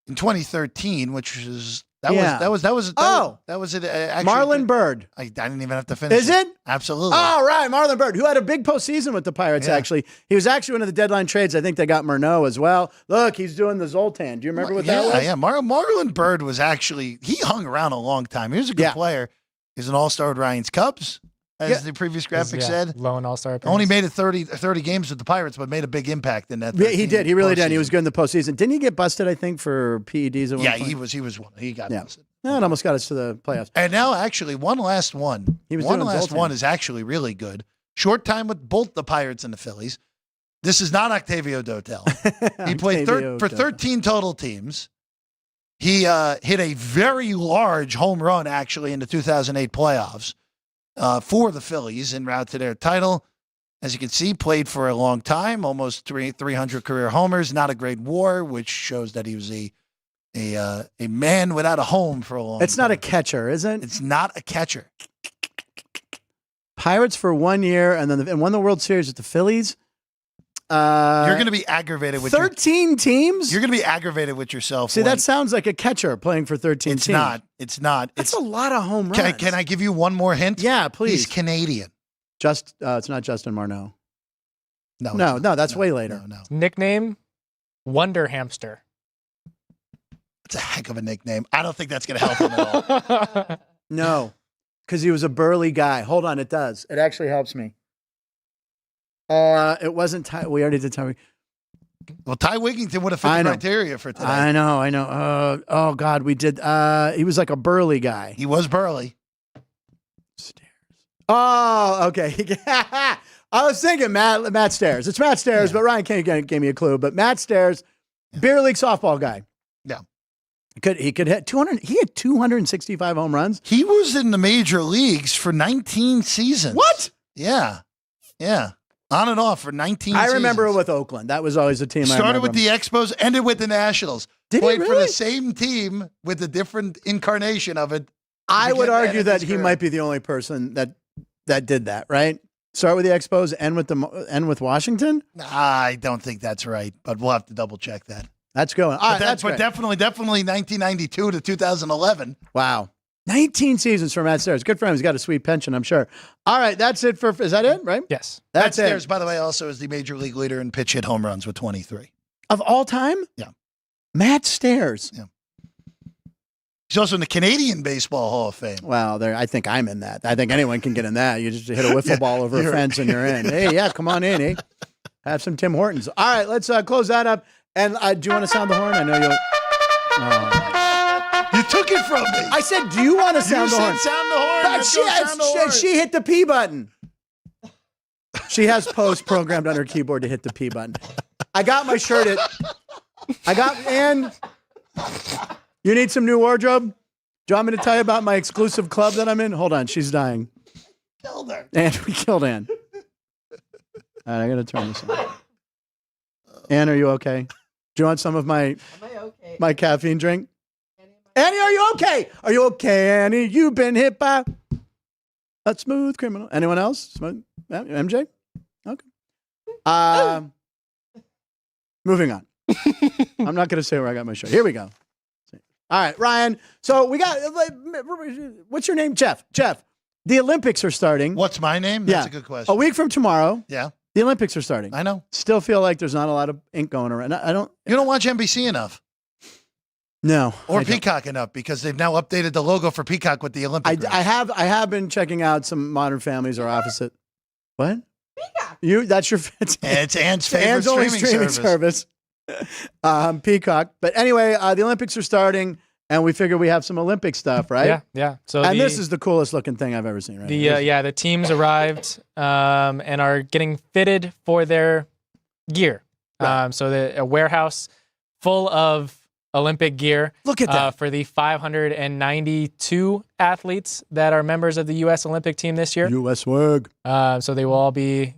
in 2013, which is that was it. Actually, Marlon Byrd. I didn't even have to finish. Is it? Absolutely. All right, Marlon Byrd, who had a big postseason with the Pirates. Actually, he was actually one of the deadline trades. I think they got Murnau as well. Look, he's doing the Zoltan. Do you remember what that was? Yeah. Marlon Byrd was actually he hung around a long time. He was a good player. He's an all-star with Ryan's Cubs. As the previous graphic said. Low and all-star appearance. Only made it 30 games with the Pirates, but made a big impact in that. Yeah, he did. He really did. He was good in the postseason. Didn't he get busted, I think, for PEDs at one point? He was one. He got busted. No, it almost got us to the playoffs. And now, actually, one last one. One last one is actually really good. Short time with both the Pirates and the Phillies. This is not Octavio Dotel. He played for 13 total teams. He hit a very large home run, actually, in the 2008 playoffs. For the Phillies en route to their title. As you can see, played for a long time, almost 300 career homers, not a great WAR, which shows that he was a man without a home for a long time. It's not a catcher, is it? It's not a catcher. Pirates for 1 year and won the World Series with the Phillies. You're going to be aggravated with 13 teams? You're going to be aggravated with yourself. See, that sounds like a catcher playing for 13 teams. It's not. That's a lot of home runs. Can I give you one more hint? Yeah, please. He's Canadian. It's not Justin Marneau. No, that's way later. No. Nickname, Wonder Hamster. That's a heck of a nickname. I don't think that's going to help him at all. No, because he was a burly guy. Hold on, it does. It actually helps me. It wasn't Ty. We already did Ty. Well, Ty Wigington would have fit the criteria for today. I know. Oh, God, we did. He was like a burly guy. He was burly. Stairs. Oh, okay. I was thinking Matt Stairs. It's Matt Stairs, but Ryan gave me a clue. But Matt Stairs, beer league softball guy. Yeah. He could hit 200. He had 265 home runs. He was in the major leagues for 19 seasons. What? Yeah. On and off for 19 I remember it seasons. with Oakland. That was always a team I Started remember. with the Expos, ended with the Nationals. Did he Played for really? the same team with a different incarnation of it. I would Begin to argue end that his he career. might be the only person that did that, right? Start with the Expos, end with Washington? I don't think that's right, but we'll have to double check that. That's going. All right, that's but great. definitely 1992 to 2011. Wow. 19 seasons for Matt Stairs. Good for him. He's got a sweet pension, I'm sure. All right, that's it for. Is that it, right? Yes. That's Matt Stairs, it. by the way, also is the major league leader in pitch hit home runs with 23. Of all time? Yeah. Matt Stairs. Yeah. He's also in the Canadian Baseball Hall of Fame. Well, I think I'm in that. I think anyone can get in that. You just hit a wiffle ball over a fence and you're in. Hey, yeah, come on in, eh? Have some Tim Hortons. All right, let's close that up. And do you want to sound the horn? I know you'll. You took it from me. I said, do you want to sound you the horn? said sound the horn. But Let's go sound the horn. she hit the P button. She has post programmed on her keyboard to hit the P button. I got my shirt and you need some new wardrobe? Do you want me to tell you about my exclusive club that I'm in? Hold on, she's dying. Killed her. And we killed Ann. All right, I got to turn this on. Ann, are you okay? Do you want some of Am I okay? my caffeine drink? Annie, are you okay? Are you okay, Annie? You've been hit by a smooth criminal. Anyone else? Smooth? Yeah, MJ? Okay. Moving on. I'm not going to say where I got my shirt. Here we go. All right, Ryan. So we got, what's your name? Jeff. Jeff, the Olympics are starting. What's my name? That's a good question. A week from tomorrow, Yeah, the Olympics are starting. I know. Still feel like there's not a lot of ink going around. You don't watch NBC enough No. or I don't. Peacock enough because they've now updated the logo for Peacock with the Olympic. I have been checking out some Modern Families or Opposite. What? Peacock. That's your It's Ann's favorite Ann's only streaming service. Peacock. But anyway, the Olympics are starting, and we figure we have some Olympic stuff, right? Yeah. So This is the coolest looking thing I've ever seen. Right? the teams arrived and are getting fitted for their gear. Right. So a warehouse full of Olympic gear. Look at that. For the 592 athletes that are members of the U.S. Olympic team this year. U.S. swag. So they will all be,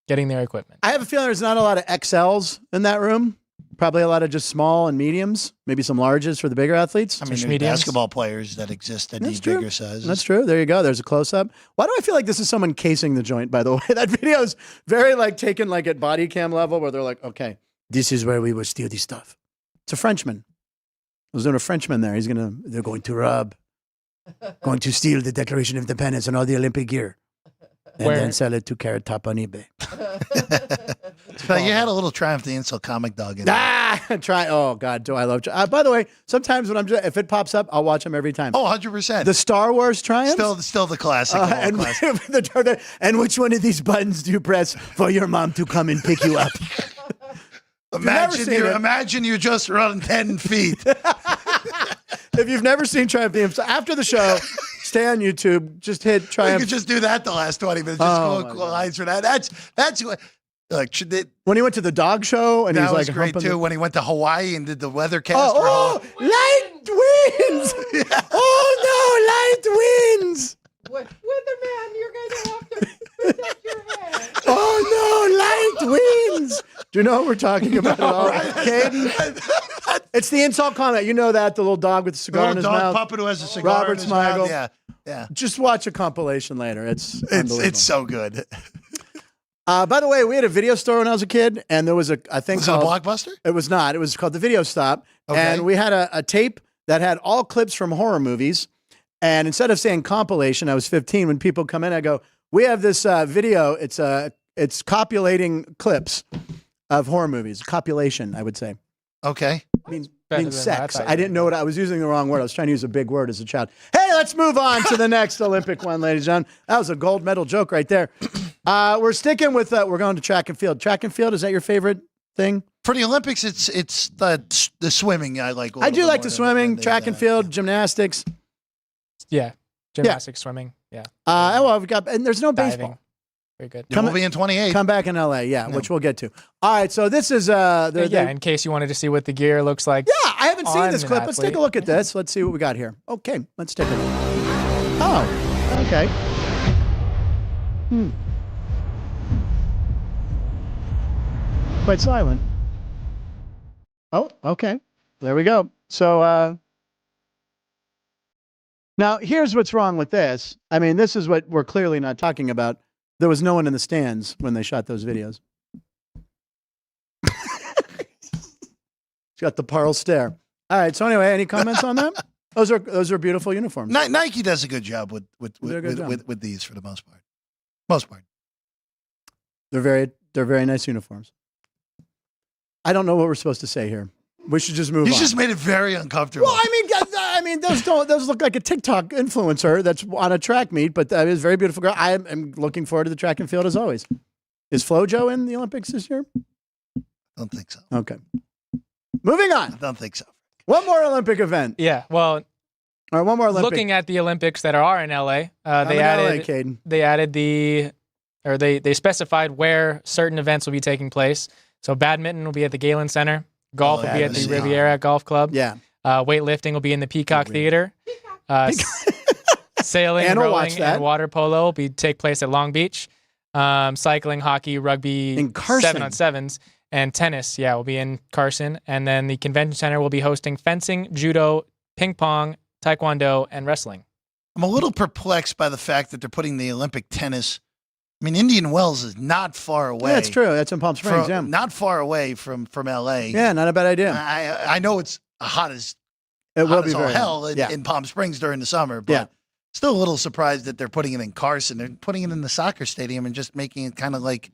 getting their equipment. I have a feeling there's not a lot of XLs in that room. Probably a lot of just small and mediums, maybe some larges for the bigger athletes. I mean, Just there's mediums. basketball players that exist that That's need true. bigger sizes. That's true. There you go. There's a close-up. Why do I feel like this is someone casing the joint, by the way? That video is very taken at body cam level where they're like, okay, this is where we will steal the stuff. It's a Frenchman. I was doing a Frenchman there. They're going to rob, going to steal the Declaration of Independence and all the Olympic gear. And then sell it to Carrot Top on eBay. So you had a little Triumph the Insult comic dog in there. Try. Oh, God, do I love by the way, sometimes when if it pops up, I'll watch them every time. Oh, 100%. The Star Wars Triumph? Still the classic. And which one of these buttons do you press for your mom to come and pick you up? Imagine you just run 10 feet. If you've never seen Triumph the Insult, after the show, stay on YouTube. Just hit Triumph. You could just do that the last 20 minutes. Just go lines for that. That's what. When he went to the dog show and that he's was great too. When he went to Hawaii and did the weathercast. Light winds! Oh no, light winds! Weatherman, you're going to have to protect your head. Oh no, light winds! Do you know what we're talking about at all? Caden? It's the insult comment. You know that, the little dog with the cigar in his mouth. Puppet who has a cigar Robert in his Smigel. mouth. Yeah. Just watch a compilation later. It's so good. By the way, we had a video store when I was a kid, and there was a thing Was it a Blockbuster? It was not. It was called the Video Stop, Okay. and we had a tape that had all clips from horror movies. And instead of saying compilation, I was 15. When people come in, I go, "We have this video. It's copulating clips of horror movies. Copulation, I would say. Okay. Means Better than sex. that, I didn't know what I was using the wrong word. I was trying to use a big word as a child. Hey, let's move on to the next Olympic one, ladies and gentlemen. That was a gold medal joke right there. We're sticking with we're going to track and field. Track and field, is that your favorite thing? For the Olympics, it's the swimming I like. I do like the swimming, track and field, gymnastics. Yeah. Gymnastics, swimming. Yeah. We've got, and there's no baseball. Diving. Very good. We'll be in 28. Come back in LA, which we'll get to. All right, so this is in case you wanted to see what the gear looks like. Yeah, I haven't seen on this an clip. Let's take a athlete. look at this. Let's see what we got here. Okay, let's take a look. Oh, okay. quite silent. Oh, okay. There we go. So now here's what's wrong with this. I mean, this is what we're clearly not talking about. There was no one in the stands when they shot those videos. She's got the Parles stare. All right. So anyway, any comments on that? Those are beautiful uniforms. Nike does a good job with these for the most part. Most part. They're very nice uniforms. I don't know what we're supposed to say here. We should just move on. You just made it very uncomfortable. Well, I mean, those look like a TikTok influencer that's on a track meet, but that is a very beautiful girl. I am looking forward to the track and field as always. Is FloJo in the Olympics this year? I don't think so. Okay. Moving on. I don't think so. One more Olympic event. Yeah, well, or one more Olympic. Looking at the Olympics that are in LA, they specified where certain events will be taking place. So badminton will be at the Galen Center. Golf will be at the Riviera Golf Club. Yeah. Weightlifting will be in the Peacock Theater. Sailing, rowing, and water polo will take place at Long Beach. Cycling, hockey, rugby, in Carson. 7-on-7s, and tennis, will be in Carson. And then the convention center will be hosting fencing, judo, ping pong, taekwondo, and wrestling. I'm a little perplexed by the fact that they're putting the Olympic tennis. I mean, Indian Wells is not far away. Yeah, that's true. That's in Palm Springs. Not far away from LA. Yeah, not a bad idea. I know it's hot as hell in Palm Springs during the summer, but still a little surprised that they're putting it in Carson. They're putting it in the soccer stadium and just making it kind of like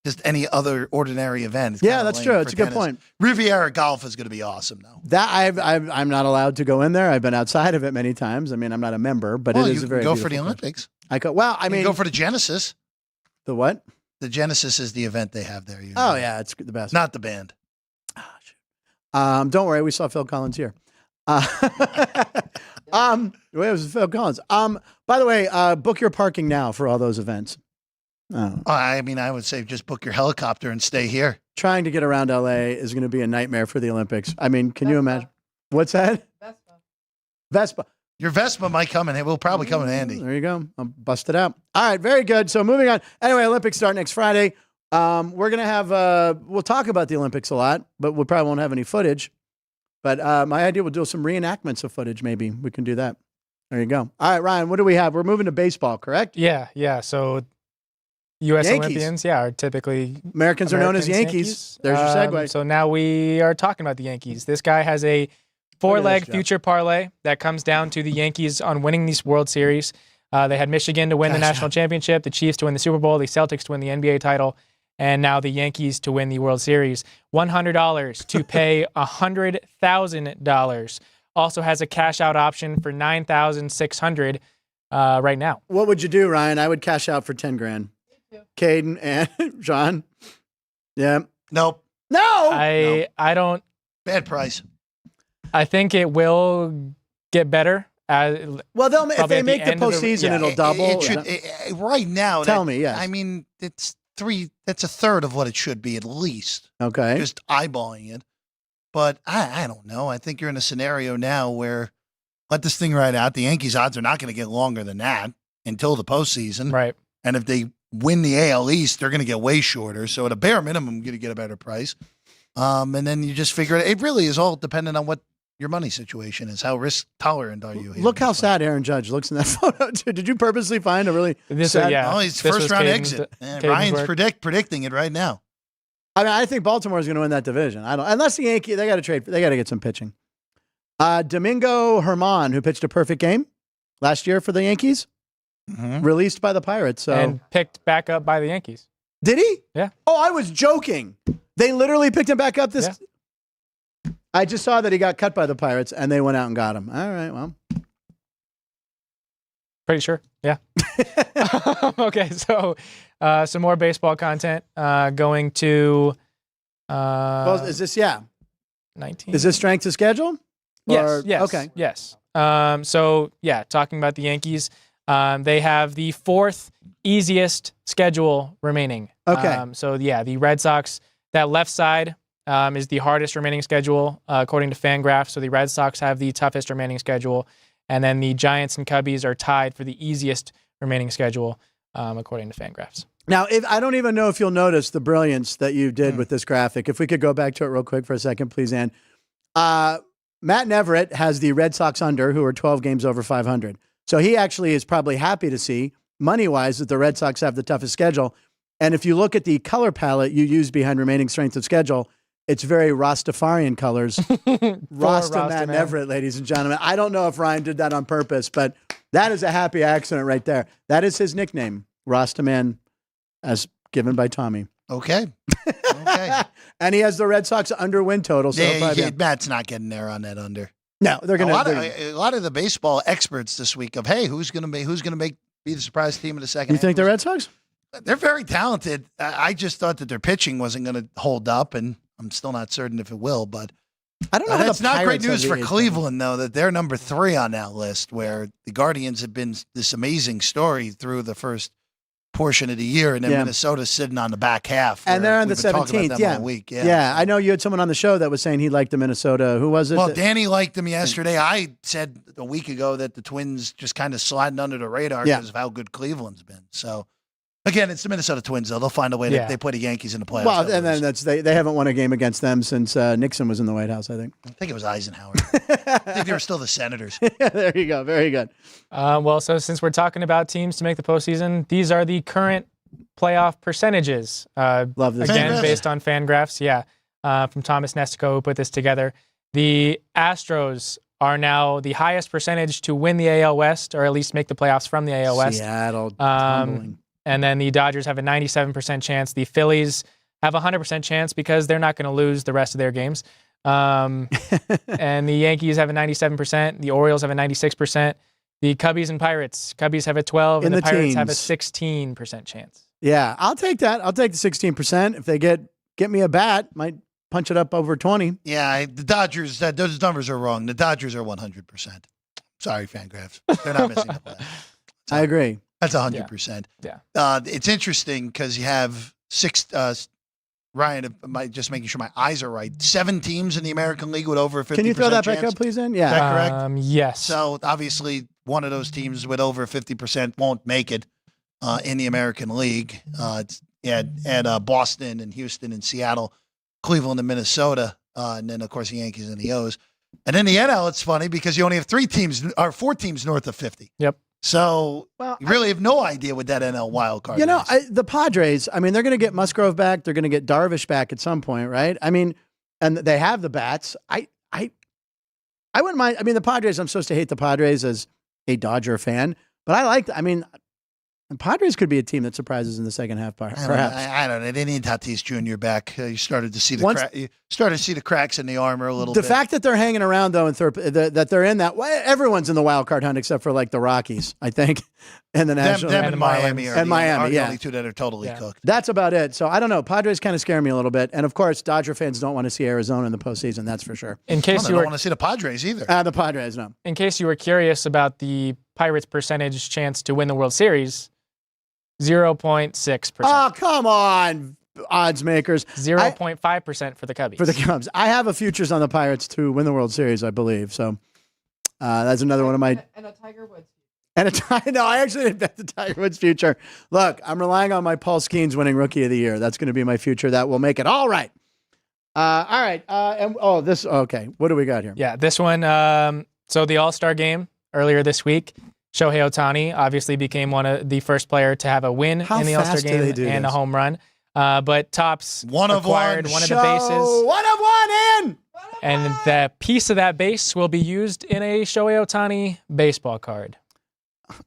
just any other ordinary event. Yeah, that's true. It's a good point. Riviera Golf is going to be awesome, though. That I'm not allowed to go in there. I've been outside of it many times. I mean, I'm not a member, but it is a very go for the Olympics. I could. Well, I mean, go for the Genesis. The what? The Genesis is the event they have there. Oh yeah, it's the best. Not the band. Don't worry, we saw Phil Collins here. It was Phil Collins. By the way, book your parking now for all those events. I mean, I would say just book your helicopter and stay here. Trying to get around LA is going to be a nightmare for the Olympics. I mean, can you imagine? What's that? Vespa. Your Vespa might come in. It will probably come in handy. There you go. I'll bust it out. All right, very good. So moving on. Anyway, Olympics start next Friday. We're going to have, we'll talk about the Olympics a lot, but we probably won't have any footage. But my idea, we'll do some reenactments of footage. Maybe we can do that. There you go. All right, Ryan, what do we have? We're moving to baseball, correct? Yeah. So U.S. Olympians, are typically Americans are known as Yankees. There's your segue. So now we are talking about the Yankees. This guy has a 4-leg future parlay that comes down to the Yankees on winning these World Series. They had Michigan to win the national championship, the Chiefs to win the Super Bowl, the Celtics to win the NBA title, and now the Yankees to win the World Series. $100 to pay $100,000. Also has a cash out option for $9,600 right now. What would you do, Ryan? I would cash out for $10,000. Caden and John. Yeah. Nope. No. I don't. Bad price. I think it will get better. Well, if they make the postseason, it'll double. It should, right now. Tell me, yes. I mean, it's a third of what it should be at least. Okay. Just eyeballing it. But I don't know. I think you're in a scenario now where let this thing ride out. The Yankees' odds are not going to get longer than that until the postseason. Right. And if they win the AL East, they're going to get way shorter. So at a bare minimum, you're going to get a better price. And then you just figure it really is all dependent on what your money situation is. How risk tolerant are you? Look how sad Aaron Judge looks in that photo. Did you purposely find a really sad? Yeah. Oh, he's first round exit. Ryan's predicting it right now. I mean, I think Baltimore is going to win that division. Unless the Yankees, they got to trade. They got to get some pitching. Domingo Germán, who pitched a perfect game last year for the Yankees, released by the Pirates. And picked back up by the Yankees. Did he? Yeah. Oh, I was joking. They literally picked him back up this. Yeah. I just saw that he got cut by the Pirates, and they went out and got him. All right, well. Pretty sure, yeah. Okay, so some more baseball content going to... well, is this, 19? Is this strength of schedule? Yes. Okay. Yes. Talking about the Yankees, they have the fourth easiest schedule remaining. Okay. The Red Sox, that left side is the hardest remaining schedule, according to Fangraphs. So the Red Sox have the toughest remaining schedule. And then the Giants and Cubbies are tied for the easiest remaining schedule, according to Fangraphs. Now, I don't even know if you'll notice the brilliance that you did with this graphic. If we could go back to it real quick for a second, please, Ann. Matt Neverett has the Red Sox under, who are 12 games over 500. So he actually is probably happy to see, money-wise, that the Red Sox have the toughest schedule. And if you look at the color palette you use behind remaining strength of schedule, it's very Rastafarian colors. Rasta Matt Neverett, ladies and gentlemen. I don't know if Ryan did that on purpose, but that is a happy accident right there. That is his nickname, Rastaman, as given by Tommy. Okay. And he has the Red Sox under win total. So Matt's not getting there on that under. No, they're going to. A lot of the baseball experts this week of, hey, who's going to be the surprise team in the second? You think the Red Sox? They're very talented. I just thought that their pitching wasn't going to hold up, and I'm still not certain if it will. But I don't know. That's not great news for Cleveland, though, that they're number 3 on that list, where the Guardians have been this amazing story through the first portion of the year, and then Minnesota's sitting on the back half. And they're on the 17th. Yeah. I know you had someone on the show that was saying he liked the Minnesota. Who was it? Well, Danny liked them yesterday. I said a week ago that the Twins just kind of sliding under the radar because of how good Cleveland's been. So, again, it's the Minnesota Twins, though. They'll find a way to they play the Yankees in the playoffs. Well, and then they haven't won a game against them since Nixon was in the White House, I think. I think it was Eisenhower. I think they were still the Senators. There you go. Very good. So since we're talking about teams to make the postseason, these are the current playoff percentages. Love this. Again, based on Fangraphs. From Thomas Nestico, who put this together. The Astros are now the highest percentage to win the AL West, or at least make the playoffs from the AL West. Seattle tumbling. And then the Dodgers have a 97% chance. The Phillies have a 100% chance because they're not going to lose the rest of their games. And the Yankees have a 97%. The Orioles have a 96%. The Cubbies and Pirates. Cubbies have a 12%, and the Pirates have a 16% chance. Yeah, I'll take that. I'll take the 16%. If they get me a bat, might punch it up over 20. Yeah, the Dodgers, those numbers are wrong. The Dodgers are 100%. Sorry, Fangraphs. They're not missing the playoffs. I agree. That's 100%. Yeah. It's interesting because you have Ryan, just making sure my eyes are right, 7 teams in the American League with over a 50% Can you throw that chance. back up, please, then? Yeah. Is that correct? Yes. So, obviously, one of those teams with over 50% won't make it in the American League. At Boston and Houston and Seattle, Cleveland and Minnesota, and then, of course, the Yankees and the O's. And in the NL, it's funny because you only have 4 teams north of 50. Yep. So you really have no idea what that NL wild card is. The Padres, they're going to get Musgrove back. They're going to get Darvish back at some point, right? And they have the bats. I wouldn't mind. The Padres, I'm supposed to hate the Padres as a Dodger fan, but I like, the Padres could be a team that surprises in the second half, perhaps. I don't know. They need Tatis Jr. back. You started to see the cracks in the armor a little bit. The fact that they're hanging around, though, that they're in that, everyone's in the wild card hunt except for like the Rockies, I think, and the Nationals. Them and Miami are the only two that are totally cooked. That's about it. So I don't know. Padres kind of scare me a little bit, and of course, Dodger fans don't want to see Arizona in the postseason. That's for sure. In case you don't want to see the Padres either. The Padres, no. In case you were curious about the Pirates' percentage chance to win the World Series. 0.6%. Oh, come on, odds makers. 0.5% for the Cubbies. For the Cubs. I have a futures on the Pirates to win the World Series, I believe. So that's another one of my. And a Tiger Woods. No, I actually didn't bet the Tiger Woods future. Look, I'm relying on my Paul Skeens winning Rookie of the Year. That's going to be my future. That will make it. All right. All right. Okay. What do we got here? Yeah, this one. So the All-Star game earlier this week. Shohei Ohtani obviously became one of the first player to have a win in the All-Star game and a home run. But Topps acquired one of the bases. 1 of 1 in! And the piece of that base will be used in a Shohei Ohtani baseball card.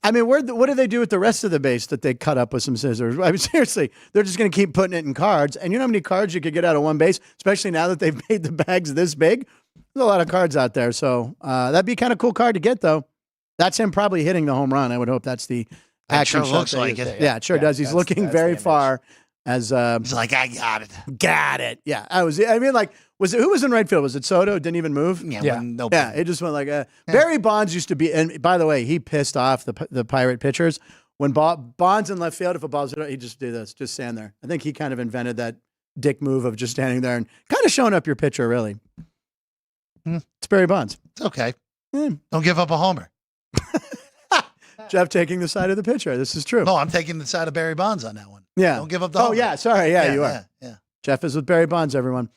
What do they do with the rest of the base that they cut up with some scissors? Seriously, they're just going to keep putting it in cards. And you know how many cards you could get out of one base, especially now that they've made the bags this big? There's a lot of cards out there. So that'd be kind of cool card to get, though. That's him probably hitting the home run. I would hope that's the action shot. Sure looks like it. Yeah, it sure does. He's looking very far as he's like, I got it. Got it. Yeah. Who was in right field? Was it Soto? Didn't even move? Yeah. It just went like Barry Bonds used to be, and by the way, he pissed off the Pirate pitchers. When Bonds in left field, if a ball's he'd just do this, just stand there. I think he kind of invented that dick move of just standing there and kind of showing up your pitcher, really. It's Barry Bonds. It's okay. Don't give up a homer. Jeff taking the side of the pitcher. This is true. No, I'm taking the side of Barry Bonds on that one. Yeah. Don't give up the Oh, hope. yeah. Sorry. Yeah, you are. Yeah. Jeff is with Barry Bonds, everyone.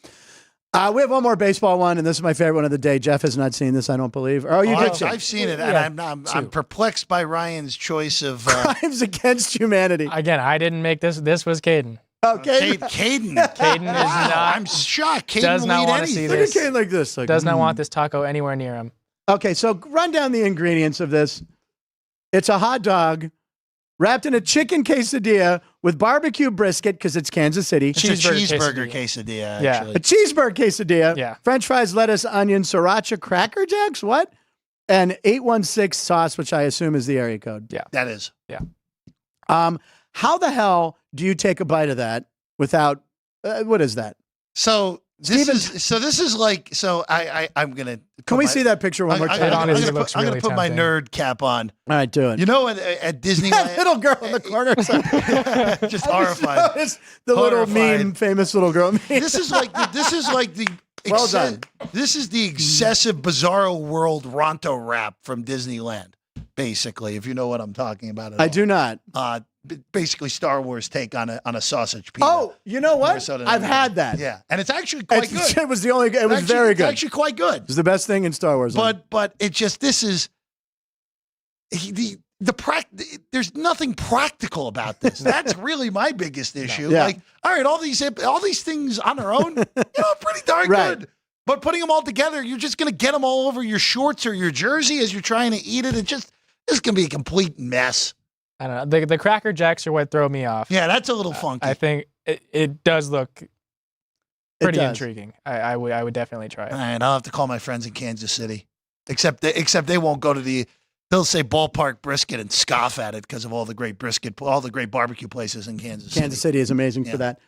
We have one more baseball one, and this is my favorite one of the day. Jeff has not seen this, I don't believe. Oh, you did. I've seen it, and I'm perplexed by Ryan's choice of Crimes Against Humanity. Again, I didn't make this. This was Caden. Okay. Caden. Caden is not. I'm shocked. Caden Does not will eat want to see anything. Look at this. Kane like this. Like, Does not want this taco anywhere near him. Okay, so run down the ingredients of this. It's a hot dog wrapped in a chicken quesadilla with barbecue brisket because it's Kansas City. It's a cheeseburger quesadilla, Yeah. actually. A cheeseburger quesadilla. Yeah. French fries, lettuce, onion, sriracha, Cracker Jacks. What? And 816 sauce, which I assume is the area code. Yeah. That is. How the hell do you take a bite of that without? What is that? So this is like I'm gonna. Can we see that picture one more time? I'm Honestly, gonna looks put really my tempting. nerd cap on. All right, do it. You know, at Disneyland, Little girl in the corner. just horrified. The little Horrified. meme, famous little girl meme. This is like the. Well done. This is the excessive bizarro world Ronto rap from Disneyland, basically. If you know what I'm talking about. I do not. Basically, Star Wars take on a sausage pizza. Oh, you know what? Minnesota I've Nugget. had that. Yeah, and it's actually quite good. It was the only. It was Actually, very it's good. actually quite good. It was the best thing in Star Wars. But it just there's nothing practical about this. That's really my biggest issue. Yeah. Like, all right, all these things on their own, pretty darn Right. good. But putting them all together, you're just going to get them all over your shorts or your jersey as you're trying to eat it. It's going to be a complete mess. I don't know. The Cracker Jacks are what throw me off. Yeah, that's a little funky. I think it does look pretty does. intriguing. I would definitely try it. All right, I'll have to call my friends in Kansas City. Except they won't go to they'll say ballpark brisket and scoff at it because of all the great barbecue places in Kansas City. Kansas City is amazing Yeah. for that.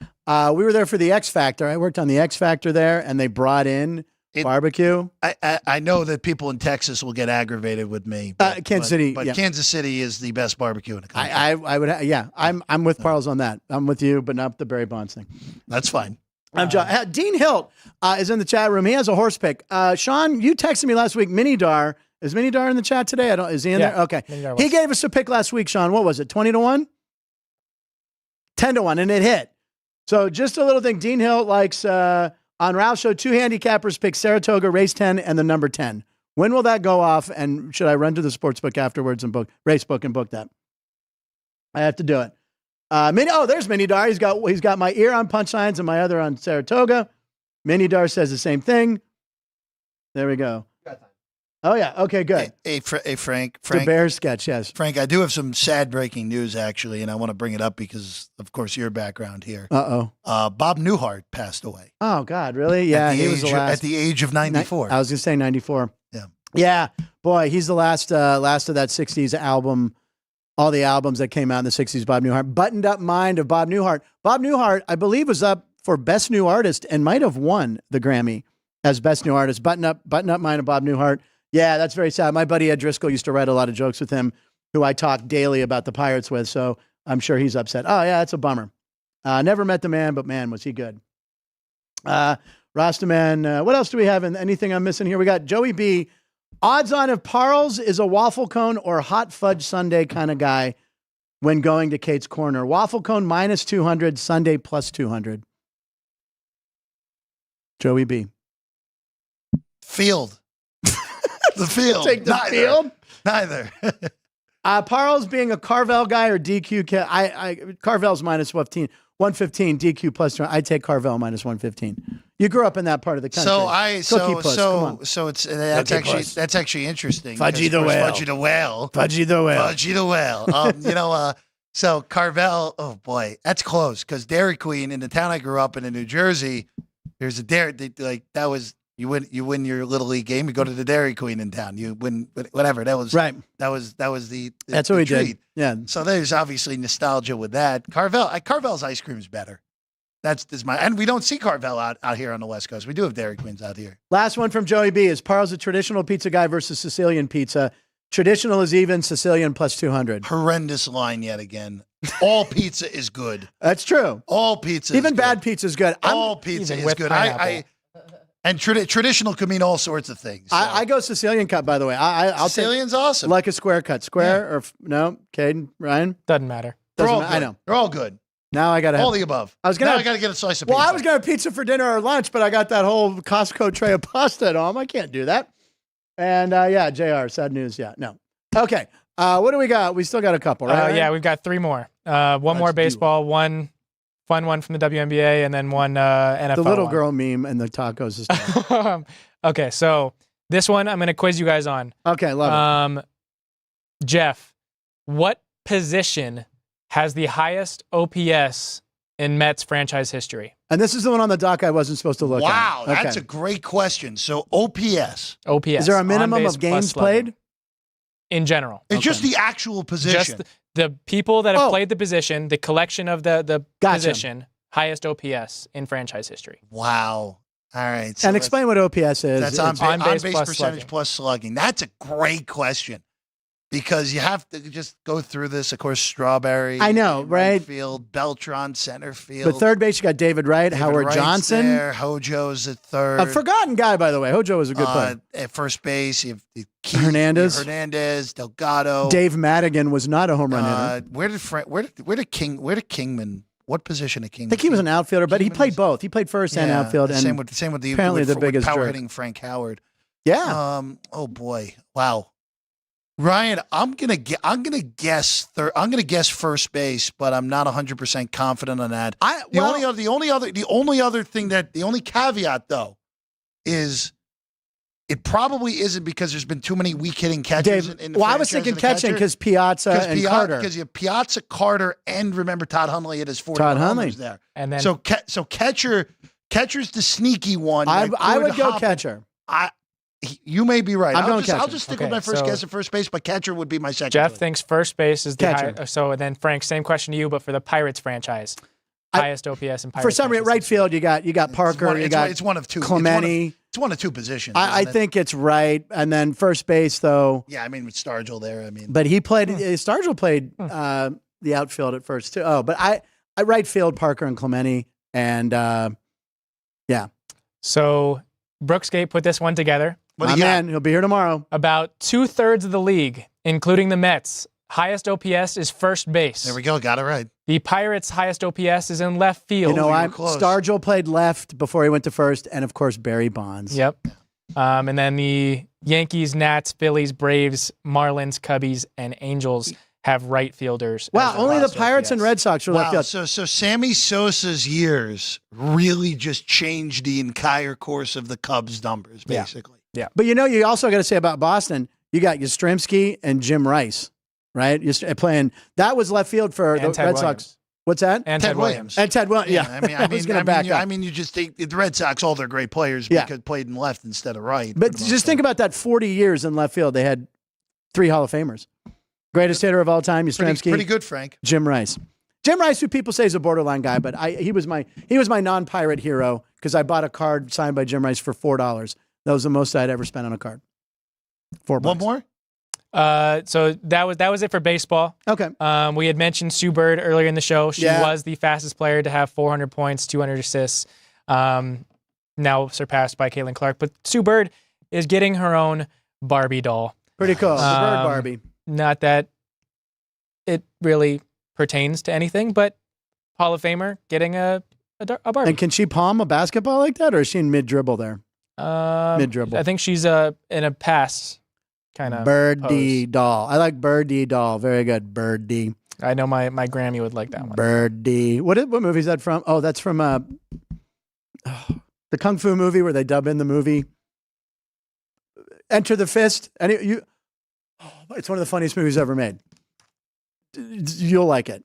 We were there for the X Factor. I worked on the X Factor there, and they brought in barbecue. I know that people in Texas will get aggravated with me. Kansas City, But yeah. Kansas City is the best barbecue in the country. I would, yeah. I'm with Parles on that. I'm with you, but not the Barry Bonds thing. That's fine. I'm John. Dean Hilt is in the chat room. He has a horse pick. Sean, you texted me last week. Minidar. Is Minidar in the chat today? Is he in there? Okay. Minidar was. He gave us a pick last week, Sean. What was it? 20-1? 10-1, and it hit. So just a little thing. Dean Hilt likes on Ralph's show, 2 handicappers pick Saratoga, race 10, and the number 10. When will that go off? And should I run to the sports book afterwards and book that? I have to do it. There's Minidar. He's got my ear on punchlines and my other on Saratoga. Minidar says the same thing. There we go. Oh yeah. Okay. Good. Hey, Frank. The Bear sketch. Yes. Frank, I do have some sad breaking news actually, and I want to bring it up because, of course, your background here. Uh-oh. Bob Newhart passed away. Oh God, really? Yeah, he was the last. At the age of 94. I was gonna say 94. Yeah. Yeah. Boy, he's the last of that 60s album. All the albums that came out in the 60s, Bob Newhart. Buttoned Up Mind of Bob Newhart. Bob Newhart, I believe, was up for Best New Artist and might have won the Grammy as Best New Artist. Button Up Mind of Bob Newhart. Yeah, that's very sad. My buddy Ed Driscoll used to write a lot of jokes with him, who I talk daily about the Pirates with, so I'm sure he's upset. Oh, yeah, that's a bummer. Never met the man, but man, was he good. Rastaman, what else do we have? Anything I'm missing here? We got Joey B. Odds on if Parles is a waffle cone or hot fudge sundae kind of guy when going to Kate's Corner. Waffle cone minus 200, sundae plus 200. Joey B. Field. The field. Take the field? Neither. Parles being a Carvel guy or DQ. Carvel's minus 115, DQ plus 200. I take Carvel minus 115. You grew up in that part of the country. That's actually interesting. Fudgy the whale. Fudgy the whale. So Carvel, oh boy, that's close because Dairy Queen in the town I grew up in New Jersey, there's a dairy that was you win your little league game, you go to the Dairy Queen in town, you win whatever. That was right. That was the that's what we treat. did. Yeah. So there's obviously nostalgia with that. Carvel's ice cream is better. And we don't see Carvel out here on the West Coast. We do have Dairy Queens out here. Last one from Joey B. Is Parles a traditional pizza guy versus Sicilian pizza? Traditional is even, Sicilian plus 200. Horrendous line yet again. All pizza is good. That's true. All pizza even is bad good. pizza is good. All pizza is good. And traditional can mean all sorts of things. So. I go Sicilian cut, by the way. I'll Sicilian's awesome. Like a square cut. Square or no? Caden, Ryan? Doesn't matter. They're all good. good. I know. They're all good. Now I got to have all the above. I got to get a slice of pizza. Well, I was going to have pizza for dinner or lunch, but I got that whole Costco tray of pasta at home. I can't do that. And JR, sad news. Yeah, no. Okay. What do we got? We still got a couple, right? Yeah, we've got 3 more. One more baseball, one fun one from the WNBA, and then one NFL. The little girl meme and the tacos. Is okay, so this one I'm going to quiz you guys on. Okay, love it. Jeff, what position has the highest OPS in Mets franchise history? And this is the one on the doc I wasn't supposed to look at. Wow, that's a great question. So OPS. Is there a minimum of games played? In general. It's just the actual position. Just the people that have played the position, the collection of the position, highest OPS in franchise history. Wow. All right. So and explain what OPS is. That's on base plus percentage slugging. plus slugging. That's a great question. Because you have to just go through this. Of course, Strawberry. I know, right? Field, Beltran, center field. But third base, you got David Wright, Howard Wright's Johnson. There. Hojo's at third. A forgotten guy, by the way. Hojo was a good player. At first base, you have Hernandez, Delgado. Dave Madigan was not a home run hitter. Where did Kingman? What position did Kingman? I think he was an outfielder, but he played both. He played first and outfield. And same with the apparently the biggest power jerk. hitting Frank Howard. Yeah. Oh boy. Wow. Ryan, I'm gonna guess first base, but I'm not 100% confident on that. The only caveat though is it probably isn't because there's been too many weak hitting catchers. I was thinking catching because Piazza and Carter. Because you have Piazza, Carter, and remember Todd Hundley hit his 40 homers there. And then so catcher's the sneaky one. I would go catcher. You may be right. I'll just stick with my first guess at first base, but catcher would be my second. Jeff choice. thinks first base is the catcher. So then Frank, same question to you, but for the Pirates franchise, highest OPS in Pirates. For some reason, right field, you got Parker. It's one of two. Clemente. It's one of two positions. I think it's right, and then first base though. Yeah, with Stargell there. But he played. Stargell played the outfield at first too. Oh, but I right field Parker and Clemente, and yeah. So Brooksgate put this one together. My man, he'll be here tomorrow. About 2/3 of the league, including the Mets, highest OPS is first base. There we go. Got it right. The Pirates' highest OPS is in left field. Stargell played left before he went to first, and of course Barry Bonds. Yep. And then the Yankees, Nats, Phillies, Braves, Marlins, Cubbies, and Angels have right fielders. Wow, only the Pirates and Red Sox are left field. So Sammy Sosa's years really just changed the entire course of the Cubs' numbers, basically. Yeah. But you also got to say about Boston, you got Yastrzemski and Jim Rice, right? Playing that was left field for the Red Sox. What's that? And Ted Williams. And Ted Williams. Yeah. You just think the Red Sox, all their great players, because played in left instead of right. But just think about that 40 years in left field. They had 3 Hall of Famers. Greatest hitter of all time, Yastrzemski. Pretty good, Frank. Jim Rice. Jim Rice, who people say is a borderline guy, but he was my non-pirate hero because I bought a card signed by Jim Rice for $4. That was the most I'd ever spent on a card. $4. One more? So that was it for baseball. Okay. We had mentioned Sue Bird earlier in the show. She was the fastest player to have 400 points, 200 assists, now surpassed by Caitlin Clark. But Sue Bird is getting her own Barbie doll. Pretty cool. The Bird Barbie. Not that it really pertains to anything, but Hall of Famer getting a Barbie. And can she palm a basketball like that, or is she in mid-dribble there? Mid-dribble. I think she's in a pass kind of Birdie pose. doll. I like Birdie doll. Very good. Birdie. I know my Grammy would like that one. Birdie. What movie is that from? Oh, that's from the Kung Fu movie where they dub in the movie. Enter the Fist. It's one of the funniest movies ever made. You'll like it.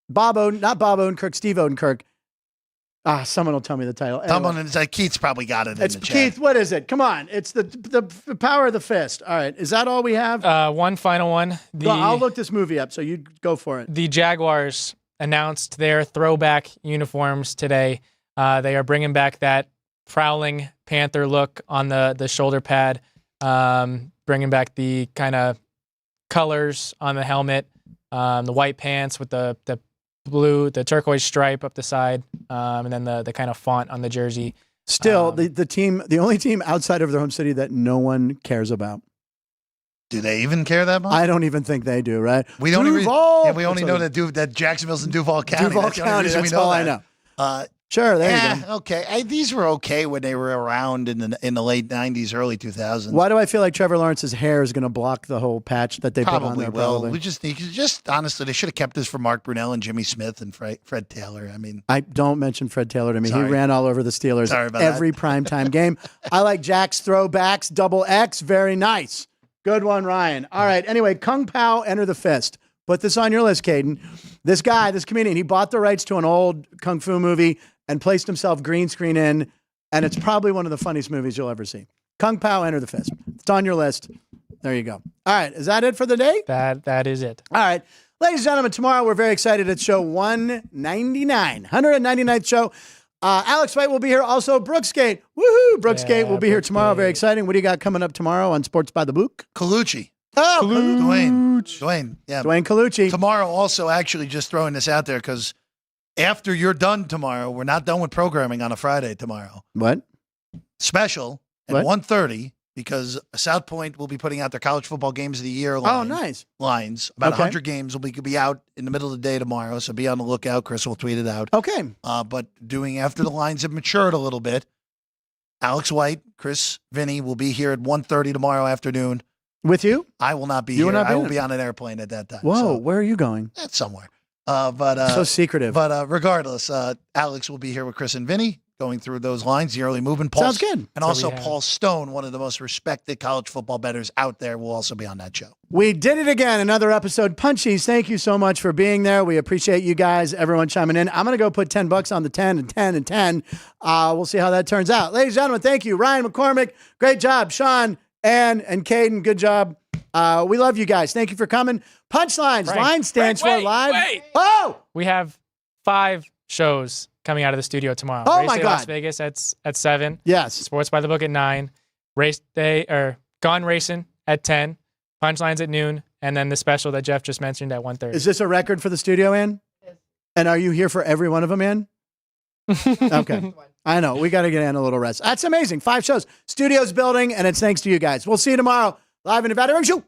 Not Bob Odenkirk, Steve Odenkirk. Someone will tell me the title. Anyway. Keith's probably got it. It's in the chat. Keith. What is it? Come on. It's the power of the fist. All right. Is that all we have? One final one. I'll look this movie up, so you go for it. The Jaguars announced their throwback uniforms today. They are bringing back that prowling panther look on the shoulder pad, bringing back the kind of colors on the helmet, the white pants with the blue, the turquoise stripe up the side, and then the kind of font on the jersey. Still, the only team outside of their home city that no one cares about. Do they even care that much? I don't even think they do, right? We don't Duval! even. Yeah, we only know that Jacksonville's in Duval County. Duval County, that's all I know. Sure, there you go. Okay. These were okay when they were around in the late 90s, early 2000s. Why do I feel like Trevor Lawrence's hair is going to block the whole patch that they put on there? Probably. We just honestly, they should have kept this for Mark Brunell and Jimmy Smith and Fred Taylor. I mean, I don't mention Fred Taylor to me. Sorry. He ran all over the Steelers every primetime game. I like Jack's throwbacks, double X. Very nice. Good one, Ryan. All right. Anyway, Kung Pao, Enter the Fist. Put this on your list, Caden. This guy, this comedian, he bought the rights to an old Kung Fu movie and placed himself green screen in, and it's probably one of the funniest movies you'll ever see. Kung Pao, Enter the Fist. It's on your list. There you go. All right. Is that it for the day? That is it. All right. Ladies and gentlemen, tomorrow we're very excited. It's show 199, 199th show. Alex White will be here. Also, Brookskate. Woohoo! Brookskate will be here tomorrow. Very exciting. What do you got coming up tomorrow on Sports by the Book? Colucci. Oh, Dwayne. Yeah. Dwayne Colucci. Tomorrow also, actually, just throwing this out there because after you're done tomorrow, we're not done with programming on a Friday tomorrow. What? Special at 1:30 because South Point will be putting out their college football games of the year lines. Oh, nice. Lines. About 100 games will be out in the middle of the day tomorrow, so be on the lookout. Chris will tweet it out. Okay. But doing after the lines have matured a little bit, Alex White, Chris, Vinny will be here at 1:30 tomorrow afternoon. With you? I will not be here. I will be on an airplane at that time. Whoa, so where are you going? that's somewhere. But so secretive. But regardless, Alex will be here with Chris and Vinny going through those lines, the early movement. Sounds good. And also Paul Stone, one of the most respected college football bettors out there, will also be on that show. We did it again. Another episode. Punchies, thank you so much for being there. We appreciate you guys, everyone chiming in. I'm going to go put $10 on the 10 and 10 and 10. We'll see how that turns out. Ladies and gentlemen, thank you. Ryan McCormick, great job. Sean, Ann, and Caden, good job. We love you guys. Thank you for coming. Punchlines. Frank, Line stands for live. Wait. Oh! We have 5 shows coming out of the studio tomorrow. Oh, Race my Day God. Las Vegas at 7. Yes. Sports by the Book at 9. Race Day or Gone Racing at 10. Punchlines at noon. And then the special that Jeff just mentioned at 1:30. Is this a record for the studio, Ann? Yes. And are you here for every one of them, Ann? Okay. I know. We got to get Ann a little rest. That's amazing. 5 shows. Studio's building, and it's thanks to you guys. We'll see you tomorrow. Live in Nevada. Shoot.